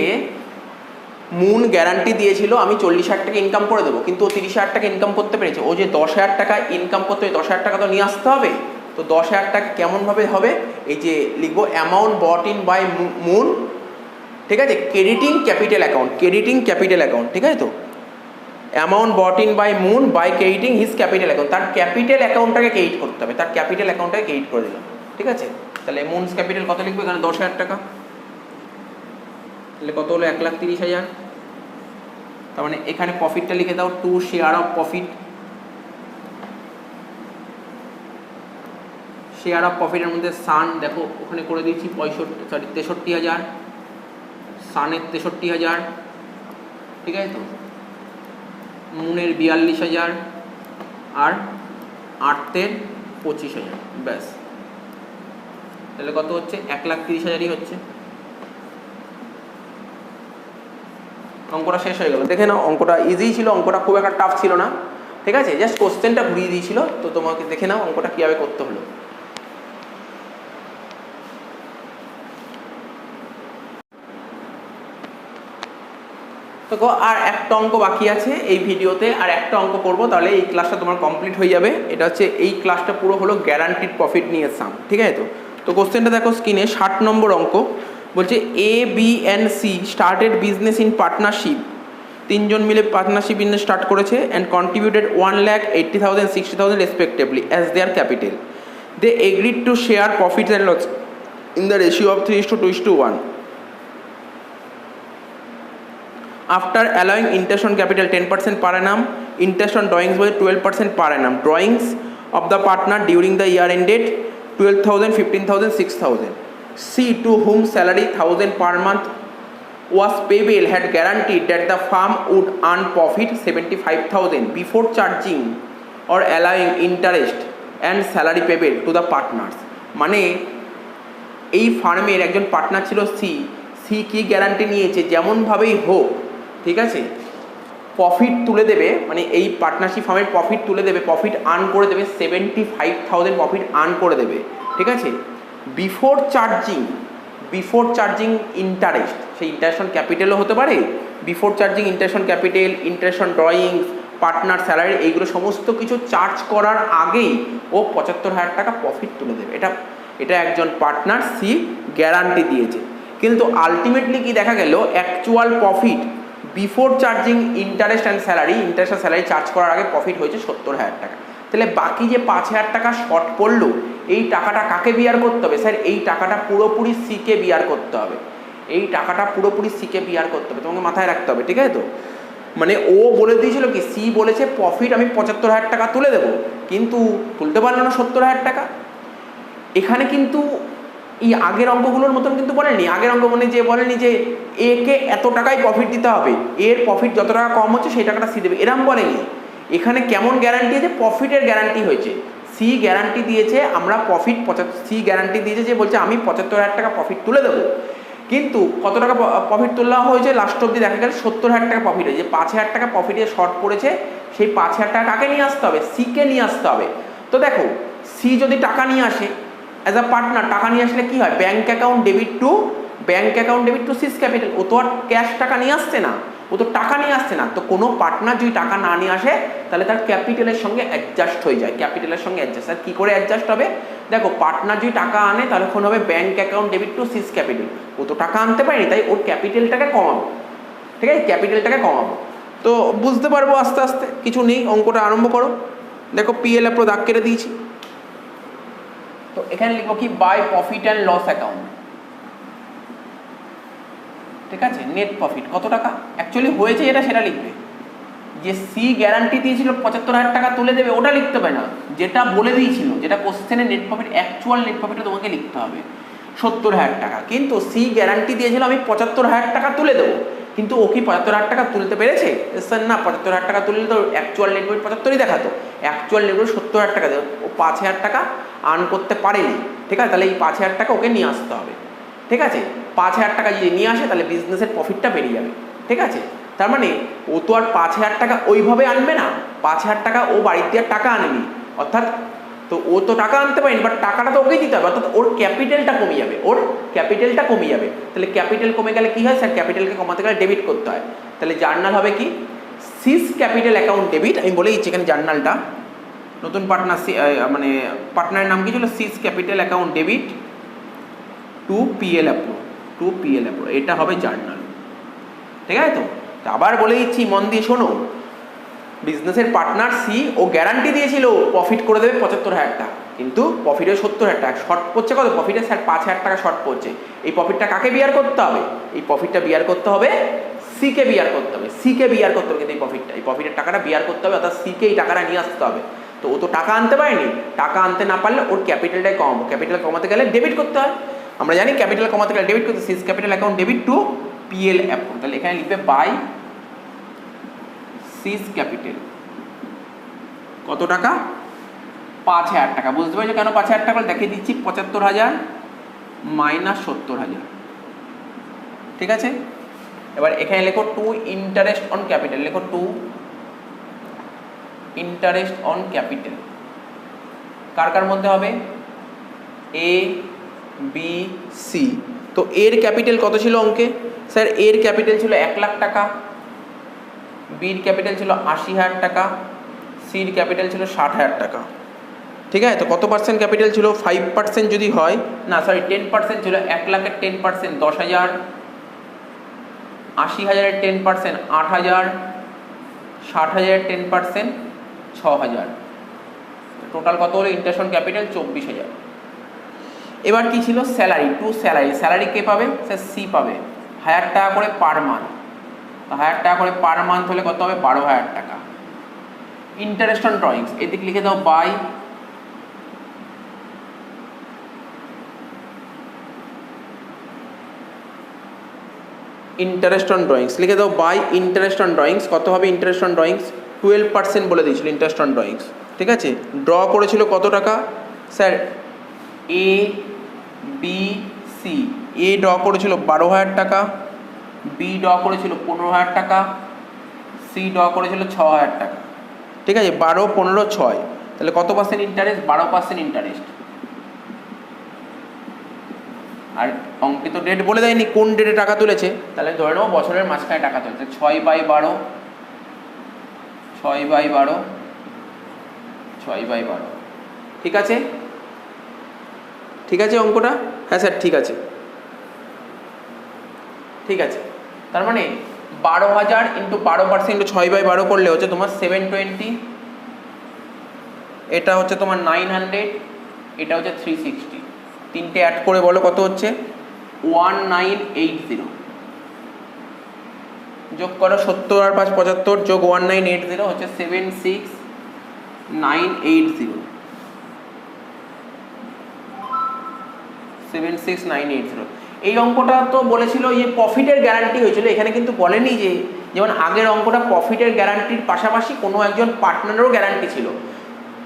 মুন গ্যারান্টি দিয়েছিল আমি 40,000 টাকা ইনকাম করে দেবো, কিন্তু ও 30,000 টাকা ইনকাম করতে পেরেছে। ও যে 10,000 টাকা ইনকাম করতে হবে, 10,000 টাকা তো নিয়ে আসতে হবে। তো 10,000 টাকা কেমনভাবে হবে, এই যে লিখবো amount bought in by Moon, ঠিক আছে, crediting capital account, crediting capital account, ঠিক আছে। তো amount bought in by Moon by crediting his capital account, তার ক্যাপিটাল অ্যাকাউন্টটাকে ক্রেডিট করতে হবে, তার ক্যাপিটাল অ্যাকাউন্টটাকে ক্রেডিট করে দিলাম, ঠিক আছে। তাহলে মুনস ক্যাপিটাল কত লিখবো এখানে, 10,000 টাকা, তাহলে কত হলো 1,30,000। তার মানে এখানে প্রফিটটা লিখে দাও, to share of profit, share of প্রফিটের মধ্যে সান দেখো ওখানে করে দিয়েছি 63,000, সানের 63,000, ঠিক আছে। তো মুনের 42,000 আর আর্থের 25,000, ব্যাস। তাহলে কত হচ্ছে, 1,30,000ই হচ্ছে। অঙ্কটা শেষ হয়ে গেল। দেখে নাও অঙ্কটা ইজি ছিল, অঙ্কটা খুব একটা টাফ ছিল না, ঠিক আছে, জাস্ট কোশ্চেনটা ঘুরিয়ে দিয়েছিল। তো তোমাকে দেখে নাও অঙ্কটা কীভাবে করতে হলো। তো আর একটা অঙ্ক বাকি আছে এই ভিডিওতে, আর একটা অঙ্ক করবো, তাহলে এই ক্লাসটা তোমার কমপ্লিট হয়ে যাবে। এটা হচ্ছে এই ক্লাসটা পুরো হলো গ্যারান্টিড প্রফিট নিয়ে সাম, ঠিক আছে। তো কোশ্চেনটা দেখো স্ক্রিনে, 60 নম্বর অঙ্ক বলছে A B and C started business in partnership, তিনজন মিলে পার্টনারশিপ বিজনেস স্টার্ট করেছে and contributed 1,80,000 60,000 respectively as their capital. They agreed to share profit and loss in the ratio of 3:2:1. After allowing interest on capital 10% per annum, interest on drawings was 12% per annum. Drawings of the partner during the year ended 12,000, 15,000, 6,000. C, to whom salary 1,000 per month was payable, had guaranteed that the firm would earn profit 75,000 before charging or allowing interest and salary payable to the partners. মানে এই ফার্মের একজন partner ছিল C, C কি guarantee নিয়েছে যেমনভাবেই হোক, ঠিক আছে, প্রফিট তুলে দেবে, মানে এই পার্টনারশিপ ফার্মের প্রফিট তুলে দেবে, প্রফিট আর্ন করে দেবে, 75,000 প্রফিট আর্ন করে দেবে, ঠিক আছে, বিফোর চার্জিং ইন্টারেস্ট, সেই ইন্টারেস্ট অন ক্যাপিটালও হতে পারে, before charging interest on capital, interest on drawings, partner salary, এইগুলো সমস্ত কিছু চার্জ করার আগেই ও 75,000 টাকা প্রফিট তুলে দেবে। এটা একজন পার্টনার সি গ্যারান্টি দিয়েছে, কিন্তু আলটিমেটলি কি দেখা গেল, actual profit before charging interest and salary, interest and salary charge করার আগে প্রফিট হয়েছে 70,000 টাকা। তাহলে বাকি যে 5,000 টাকা শর্ট পড়লো, এই টাকাটা কাকে বিয়ার করতে হবে স্যার, এই টাকাটা পুরোপুরি সিকে বিয়ার করতে হবে, এই টাকাটা পুরোপুরি সিকে বিয়ার করতে হবে, তোমাকে মাথায় রাখতে হবে, ঠিক আছে। তো মানে ও বলে দিয়েছিল কি, সি বলেছে প্রফিট আমি 75,000 টাকা তুলে দেবো, কিন্তু তুলতে পারলো না 70,000 টাকা। এখানে কিন্তু এই আগের অঙ্কগুলোর মতন কিন্তু বলেনি, আগের অঙ্ক মানে যে বলেনি যে একে এত টাকায় প্রফিট দিতে হবে, এর প্রফিট যত টাকা কম হচ্ছে সেই টাকাটা সি দেবে, এরম বলেনি। এখানে কেমন গ্যারান্টি আছে, প্রফিটের গ্যারান্টি হয়েছে, সি গ্যারান্টি দিয়েছে আমরা প্রফিট, সি গ্যারান্টি দিয়েছে যে বলছে আমি 75,000 টাকা প্রফিট তুলে দেবো, কিন্তু কত টাকা প্রফিট তোলা হয়েছে লাস্ট অব্দি দেখা গেল 70,000 টাকা প্রফিট হয়েছে, 5,000 টাকা প্রফিটে শর্ট পড়েছে, সেই 5,000 টাকা কাকে নিয়ে আসতে হবে, সিকে নিয়ে আসতে হবে। তো দেখো সি যদি টাকা নিয়ে আসে অ্যাজ আ পার্টনার, টাকা নিয়ে আসলে কি হয়, bank account debit to C's capital, ও তো আর ক্যাশ টাকা নিয়ে আসছে না, ও তো টাকা নিয়ে আসছে না। তো কোনো পার্টনার যদি টাকা না নিয়ে আসে তাহলে তার ক্যাপিটালের সঙ্গে অ্যাডজাস্ট হয়ে যায়, ক্যাপিটালের সঙ্গে অ্যাডজাস্ট। আর কী করে অ্যাডজাস্ট হবে, দেখো পার্টনার যদি টাকা আনে তাহলে এখন হবে bank account debit to C's capital, ও তো টাকা আনতে পারেনি, তাই ওর ক্যাপিটালটাকে কমাবো, ঠিক আছে, ক্যাপিটালটাকে কমাবো। তো বুঝতে পারবো আস্তে আস্তে, কিছু নেই, অঙ্কটা আরম্ভ করো। দেখো পিএল পুরো দাগ কেটে দিয়েছি। তো এখানে লিখবো কি, by profit and loss account, ঠিক আছে, নেট প্রফিট কত টাকা অ্যাকচুয়ালি হয়েছে যেটা সেটা লিখবে, যে সি গ্যারান্টি দিয়েছিল 75,000 টাকা তুলে দেবে ওটা লিখতে হবে না, যেটা বলে দিয়েছিল, যেটা কোশ্চেনে নেট প্রফিট, অ্যাকচুয়াল নেট প্রফিটটা তোমাকে লিখতে হবে 70,000 টাকা, কিন্তু সি গ্যারান্টি দিয়েছিল আমি 75,000 টাকা তুলে দেবো, কিন্তু ও কি 75,000 টাকা তুলতে পেরেছে, স্যার না, 75,000 টাকা তুললে তো অ্যাকচুয়াল নেট প্রফিট 75ই দেখাতো, অ্যাকচুয়াল নেট প্রফিট 70,000 টাকা দেবে, ও 5,000 টাকা আর্ন করতে পারেনি, ঠিক আছে, তাহলে এই 5,000 টাকা ওকে নিয়ে আসতে হবে, ঠিক আছে। 5,000 টাকা যদি নিয়ে আসে তাহলে বিজনেসের প্রফিটটা বেরিয়ে যাবে, ঠিক আছে। তার মানে ও তো আর 5,000 টাকা ওইভাবে আনবে না, 5,000 টাকা ও বাড়ির দিয়ে টাকা আনেনি, অর্থাৎ তো ও তো টাকা আনতে পারেনি, বাট টাকাটা তো ওকেই দিতে হবে, অর্থাৎ ওর ক্যাপিটালটা কমে যাবে, ওর ক্যাপিটালটা কমে যাবে। তাহলে ক্যাপিটাল কমে গেলে কি হয় স্যার, ক্যাপিটালকে কমাতে গেলে ডেবিট করতে হয়। তাহলে জার্নাল হবে কি, সিস ক্যাপিটাল অ্যাকাউন্ট ডেবিট। আমি বলে দিচ্ছি এখানে জার্নালটা, নতুন পার্টনার মানে পার্টনারের নাম কি ছিল, C's capital account debit to PL approve, to PL approve, এটা হবে জার্নাল। ঠিক আছে তো? আবার বলে দিচ্ছি, মন দিয়ে শোনো, বিজনেসের পার্টনার সি ও গ্যারান্টি দিয়েছিল প্রফিট করে দেবে 75,000 টাকা, কিন্তু প্রফিটে 70,000 টাকা শর্ট পড়ছে। কত প্রফিটে স্যার? 5,000 টাকা শর্ট পড়ছে। এই প্রফিটটা কাকে বিয়ার করতে হবে? এই প্রফিটটা বিয়ার করতে হবে সিকে, বিয়ার করতে হবে সিকে, বিয়ার করতে হবে। কিন্তু এই প্রফিটের টাকাটা বিয়ার করতে হবে, অর্থাৎ সিকে এই টাকাটা নিয়ে আসতে হবে। তো ও তো টাকা আনতে পারেনি, টাকা আনতে না পারলে ওর ক্যাপিটালটাই কমাবো, ক্যাপিটাল কমাতে গেলে ডেবিট করতে হয়। আমরা জানি ক্যাপিটাল কমাতে গেলে ডেবিট করতে, C's capital account debit to PL approve. তাহলে এখানে লিখবে বাই সিস ক্যাপিটাল কত টাকা, 5,000 টাকা। বুঝতে পারছো কেন 5,000 টাকা দেখিয়ে দিচ্ছি, 75,000 মাইনাস 70,000। ঠিক আছে, এবার এখানে লেখো টু ইন্টারেস্ট অন ক্যাপিটাল, লেখো টু ইন্টারেস্ট অন ক্যাপিটাল। কার কার মধ্যে হবে? A B C. তো এর ক্যাপিটাল কত ছিল অঙ্কে স্যার? এর ক্যাপিটাল ছিল 1,00,000 টাকা, বির ক্যাপিটাল ছিল 80,000 টাকা, সির ক্যাপিটাল ছিল 60,000 টাকা। ঠিক আছে, তো কত পার্সেন্ট ক্যাপিটাল ছিল? 5% যদি হয়, না সরি 10% ছিল। 1,00,000-এর 10% 10,000, 80,000-এর 10% 8,000, 60,000-এর 10% 6,000। টোটাল কত হলো ইন্টারেস্ট অন ক্যাপিটাল? 24,000। এবার কি ছিল? Salary, to salary. স্যালারি কে পাবে স্যার? সি পাবে, 1,000 টাকা করে পার মান্থ। তো 1,000 টাকা করে পার মান্থ হলে কত হবে? 12,000 টাকা। ইন্টারেস্ট অন ড্রয়িংস, এদিকে লিখে দাও বাই ইন্টারেস্ট অন ড্রয়িংস, লিখে দাও বাই ইন্টারেস্ট অন ড্রয়িংস। কত হবে ইন্টারেস্ট অন ড্রয়িংস? 12% বলে দিয়েছিল ইন্টারেস্ট অন ড্রয়িংস। ঠিক আছে, ড্র করেছিল কত টাকা sir? A B C. A draw করেছিল 12,000 টাকা, বি ড্র করেছিল 15,000 টাকা, সি ড্র করেছিল 6,000 টাকা। ঠিক আছে, 12, 15, 6, তাহলে কত পার্সেন্ট ইন্টারেস্ট? 12% ইন্টারেস্ট। আর অঙ্কে তো ডেট বলে দেয়নি কোন ডেটে টাকা তুলেছে, তাহলে ধরে নেবো বছরের মাঝখানে টাকা তুলছে। 6/12, 6/12, 6/12। ঠিক আছে, ঠিক আছে অঙ্কটা? হ্যাঁ স্যার ঠিক আছে, ঠিক আছে। তার মানে 12,000 ইন্টু 12% ইন্টু 6/12 করলে হচ্ছে তোমার 720, এটা হচ্ছে তোমার 900, এটা হচ্ছে 360। তিনটে অ্যাড করে বলো কত হচ্ছে? 1980। যোগ করো 70 আর 5 75, যোগ 1980 হচ্ছে 76980, 76980। এই অঙ্কটা তো বলেছিল যে প্রফিটের গ্যারান্টি হয়েছিল, এখানে কিন্তু বলেনি যে, যেমন আগের অঙ্কটা প্রফিটের গ্যারান্টির পাশাপাশি কোনো একজন পার্টনারেরও গ্যারান্টি ছিল।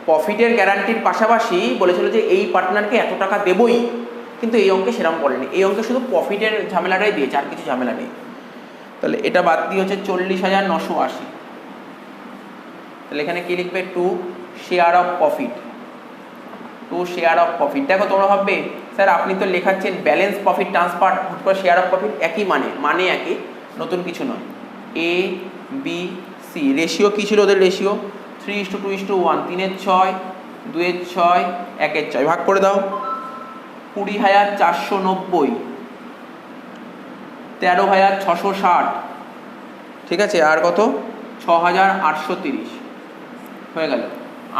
প্রফিটের গ্যারান্টির পাশাপাশি বলেছিল যে এই পার্টনারকে এত টাকা দেবই, কিন্তু এই অঙ্কে সেরকম বলেনি। এই অঙ্কে শুধু প্রফিটের ঝামেলাটাই দিয়েছে, আর কিছু ঝামেলা নেই। তাহলে এটা বাদ দিয়ে হচ্ছে 40,980। তাহলে এখানে কি লিখবে? Two share of profit, two share of profit. দেখো তোমরা ভাববে স্যার আপনি তো লেখাচ্ছেন ব্যালেন্স প্রফিট ট্রান্সফার, হুট করে শেয়ার অফ প্রফিট, একই মানে একই, নতুন কিছু নয়। এ বি সি রেশিও কী ছিল ওদের? রেশিও 3:2:1, 3/6, 2/6, 1/6। ভাগ করে দাও, 20,490, 13,660। ঠিক আছে, আর কত? 6,830 হয়ে গেল।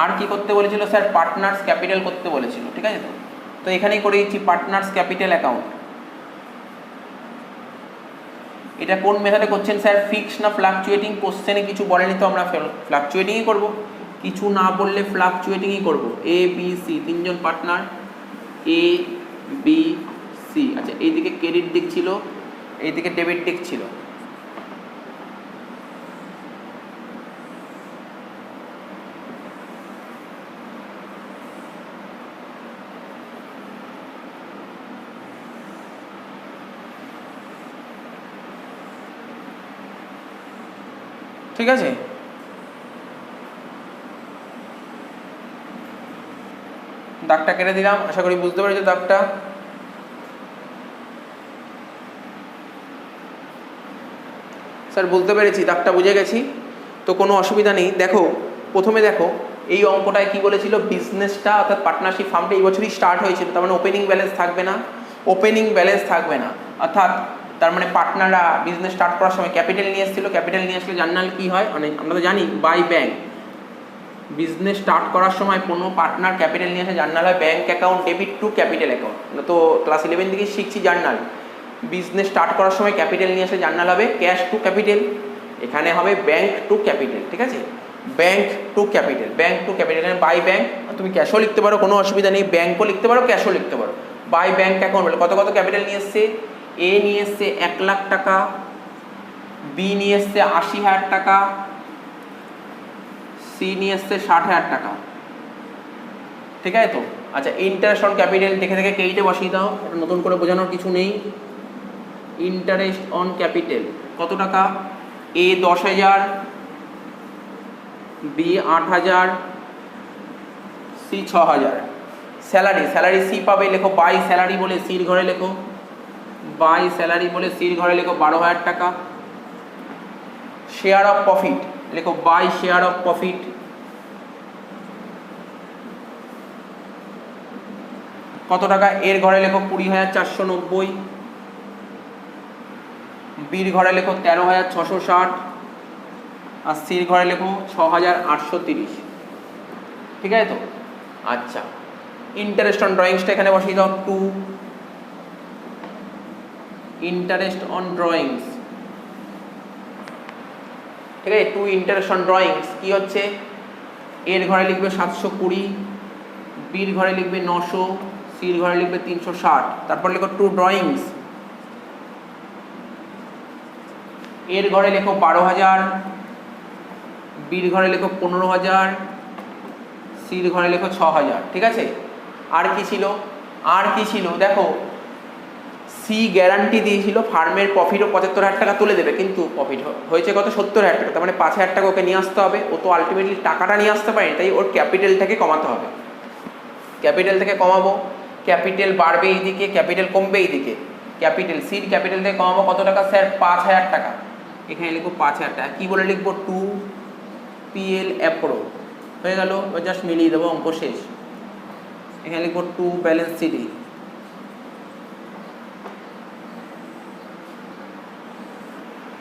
আর কি করতে বলেছিল স্যার? পার্টনার্স ক্যাপিটাল করতে বলেছিল। ঠিক আছে, তো এখানেই করে দিচ্ছি পার্টনার্স ক্যাপিটাল অ্যাকাউন্ট। এটা কোন মেথডে করছেন স্যার? ফিক্সড না ফ্লাকচুয়েটিং? কোশ্চেনে কিছু বলেনি তো, আমরা ফ্লাকচুয়েটিংই করব। কিছু না বললে ফ্লাকচুয়েটিংই করব। এ বি সি, তিনজন পার্টনার, এ বি সি। আচ্ছা, এইদিকে ক্রেডিট দিক ছিল, এইদিকে ডেবিট দিক ছিল। ঠিক আছে, দাগটা কেটে দিলাম, আশা করি বুঝতে পেরেছো দাগটা। স্যার বুঝতে পেরেছি, দাগটা বুঝে গেছি, তো কোনো অসুবিধা নেই। দেখো প্রথমে দেখো এই অঙ্কটায় কি বলেছিল, বিজনেসটা অর্থাৎ পার্টনারশিপ ফার্মটা এই বছরই স্টার্ট হয়েছিল, তার মানে ওপেনিং ব্যালেন্স থাকবে না, ওপেনিং ব্যালেন্স থাকবে না, অর্থাৎ তার মানে পার্টনাররা বিজনেস স্টার্ট করার সময় ক্যাপিটাল নিয়ে এসেছিল, ক্যাপিটাল নিয়ে আসলে জার্নাল কি হয়, মানে আমরা তো জানি বাই ব্যাংক, বিজনেস স্টার্ট করার সময় কোনো পার্টনার ক্যাপিটাল নিয়ে আসে জার্নাল হয় bank account debit two capital account. তো ক্লাস 11 থেকে শিখছি জার্নাল, বিজনেস স্টার্ট করার সময় ক্যাপিটাল নিয়ে আসে জার্নাল হবে ক্যাশ টু ক্যাপিটাল, এখানে হবে ব্যাংক টু ক্যাপিটাল, ঠিক আছে, bank to capital, bank to capital, এখানে বাই ব্যাংক, তুমি ক্যাশও লিখতে পারো কোনো অসুবিধা নেই, ব্যাংকও লিখতে পারো ক্যাশও লিখতে পারো। বাই ব্যাংক অ্যাকাউন্ট বলে কত কত ক্যাপিটাল নিয়ে এসছে, এ নিয়ে এসছে 1 লাখ টাকা, বি নিয়ে এসছে 80,000 টাকা, সি নিয়ে এসছে 60,000 টাকা, ঠিক আছে তো। আচ্ছা ইন্টারেস্ট অন ক্যাপিটাল দেখে দেখে কেইটে বসিয়ে দাও, এটা নতুন করে বোঝানোর কিছু নেই। ইন্টারেস্ট অন ক্যাপিটাল কত টাকা, A 10,000, B 8,000, C 6,000। Salary, salary C পাবে, লেখো বাই স্যালারি বলে সির ঘরে লেখো, বাই স্যালারি বলে সির ঘরে লেখো 12,000 টাকা। শেয়ার অফ প্রফিট লেখো বাই শেয়ার অফ প্রফিট, কত টাকা, এর ঘরে লেখো 20,490, বির ঘরে লেখো 13,660, আর সির ঘরে লেখো 6,830, ঠিক আছে তো। আচ্ছা ইন্টারেস্ট অন ড্রয়িংসটা এখানে বসিয়ে দাও 2, ইন্টারেস্ট অন ড্রয়িংস, ঠিক আছে, 2 ইন্টারেস্ট অন ড্রয়িংস কি হচ্ছে, এর ঘরে লিখবে 720, বির ঘরে লিখবে 900, সির ঘরে লিখবে 360, তারপর লেখো 2 ড্রয়িংস, এর ঘরে লেখো 12,000, বির ঘরে লেখো 15,000, সির ঘরে লেখো 6,000, ঠিক আছে। আর কি ছিল, আর কি ছিল দেখো, সি গ্যারান্টি দিয়েছিল ফার্মের প্রফিটও 75,000 টাকা তুলে দেবে, কিন্তু প্রফিট হয়েছে কত 70,000 টাকা, তার মানে 5,000 টাকা ওকে নিয়ে আসতে হবে, ও তো আলটিমেটলি টাকাটা নিয়ে আসতে পারেনি, তাই ওর ক্যাপিটালটাকে কমাতে হবে, ক্যাপিটাল থেকে কমাবো, ক্যাপিটাল বাড়বে এইদিকে, ক্যাপিটাল কমবে এইদিকে, ক্যাপিটাল সির ক্যাপিটাল থেকে কমাবো কত টাকা স্যার 5,000 টাকা, এখানে লিখবো 5,000 টাকা, কী বলে লিখবো 2 PL অ্যাপ্রো, হয়ে গেল, ও জাস্ট মিলিয়ে দেবো, অঙ্ক শেষ। এখানে লিখবো 2 ব্যালেন্স সিটি,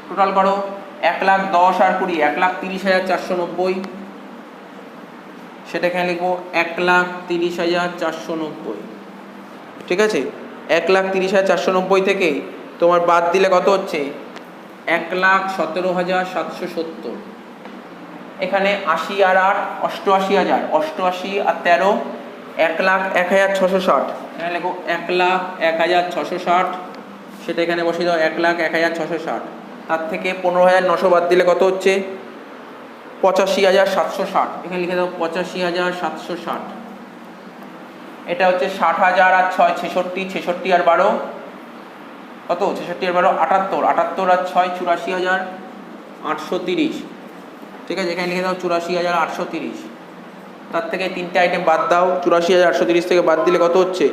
টোটাল করো 1,10,000 আর 20 1,30,490, সেটা এখানে লিখবো 1,30,490, ঠিক আছে। 1,30,490 থেকে তোমার বাদ দিলে কত হচ্ছে 1,17,770, এখানে 80 আর 8 88,000, 88 আর 13 1,01,660, এখানে লিখো 1,01,660, সেটা এখানে বসিয়ে দাও 1,01,660, তার থেকে 15,900 বাদ দিলে কত হচ্ছে 85,760, এখানে লিখে দাও 85,760, এটা হচ্ছে 60,000 আর 6 66, 66 আর 12 কত, 66 আর 12 78, 78 আর 6 84,830, ঠিক আছে, এখানে লিখে দাও 84,830, তার থেকে 3টে আইটেম বাদ দাও, 84,830 থেকে বাদ দিলে কত হচ্ছে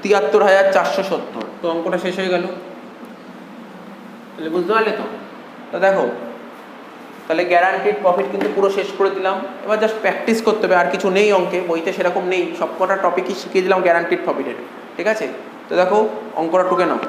73,470, তো অঙ্কটা শেষ হয়ে গেল, তাহলে বুঝতে পারলে তো। তো দেখো তাহলে গ্যারান্টিড প্রফিট কিন্তু পুরো শেষ করে দিলাম, এবার জাস্ট প্র্যাকটিস করতে হবে, আর কিছু নেই অঙ্কে, বইতে সেরকম নেই, সব কটা টপিকই শিখিয়ে দিলাম গ্যারান্টিড প্রফিটের, ঠিক আছে। তো দেখো অঙ্কটা টুকে নাও।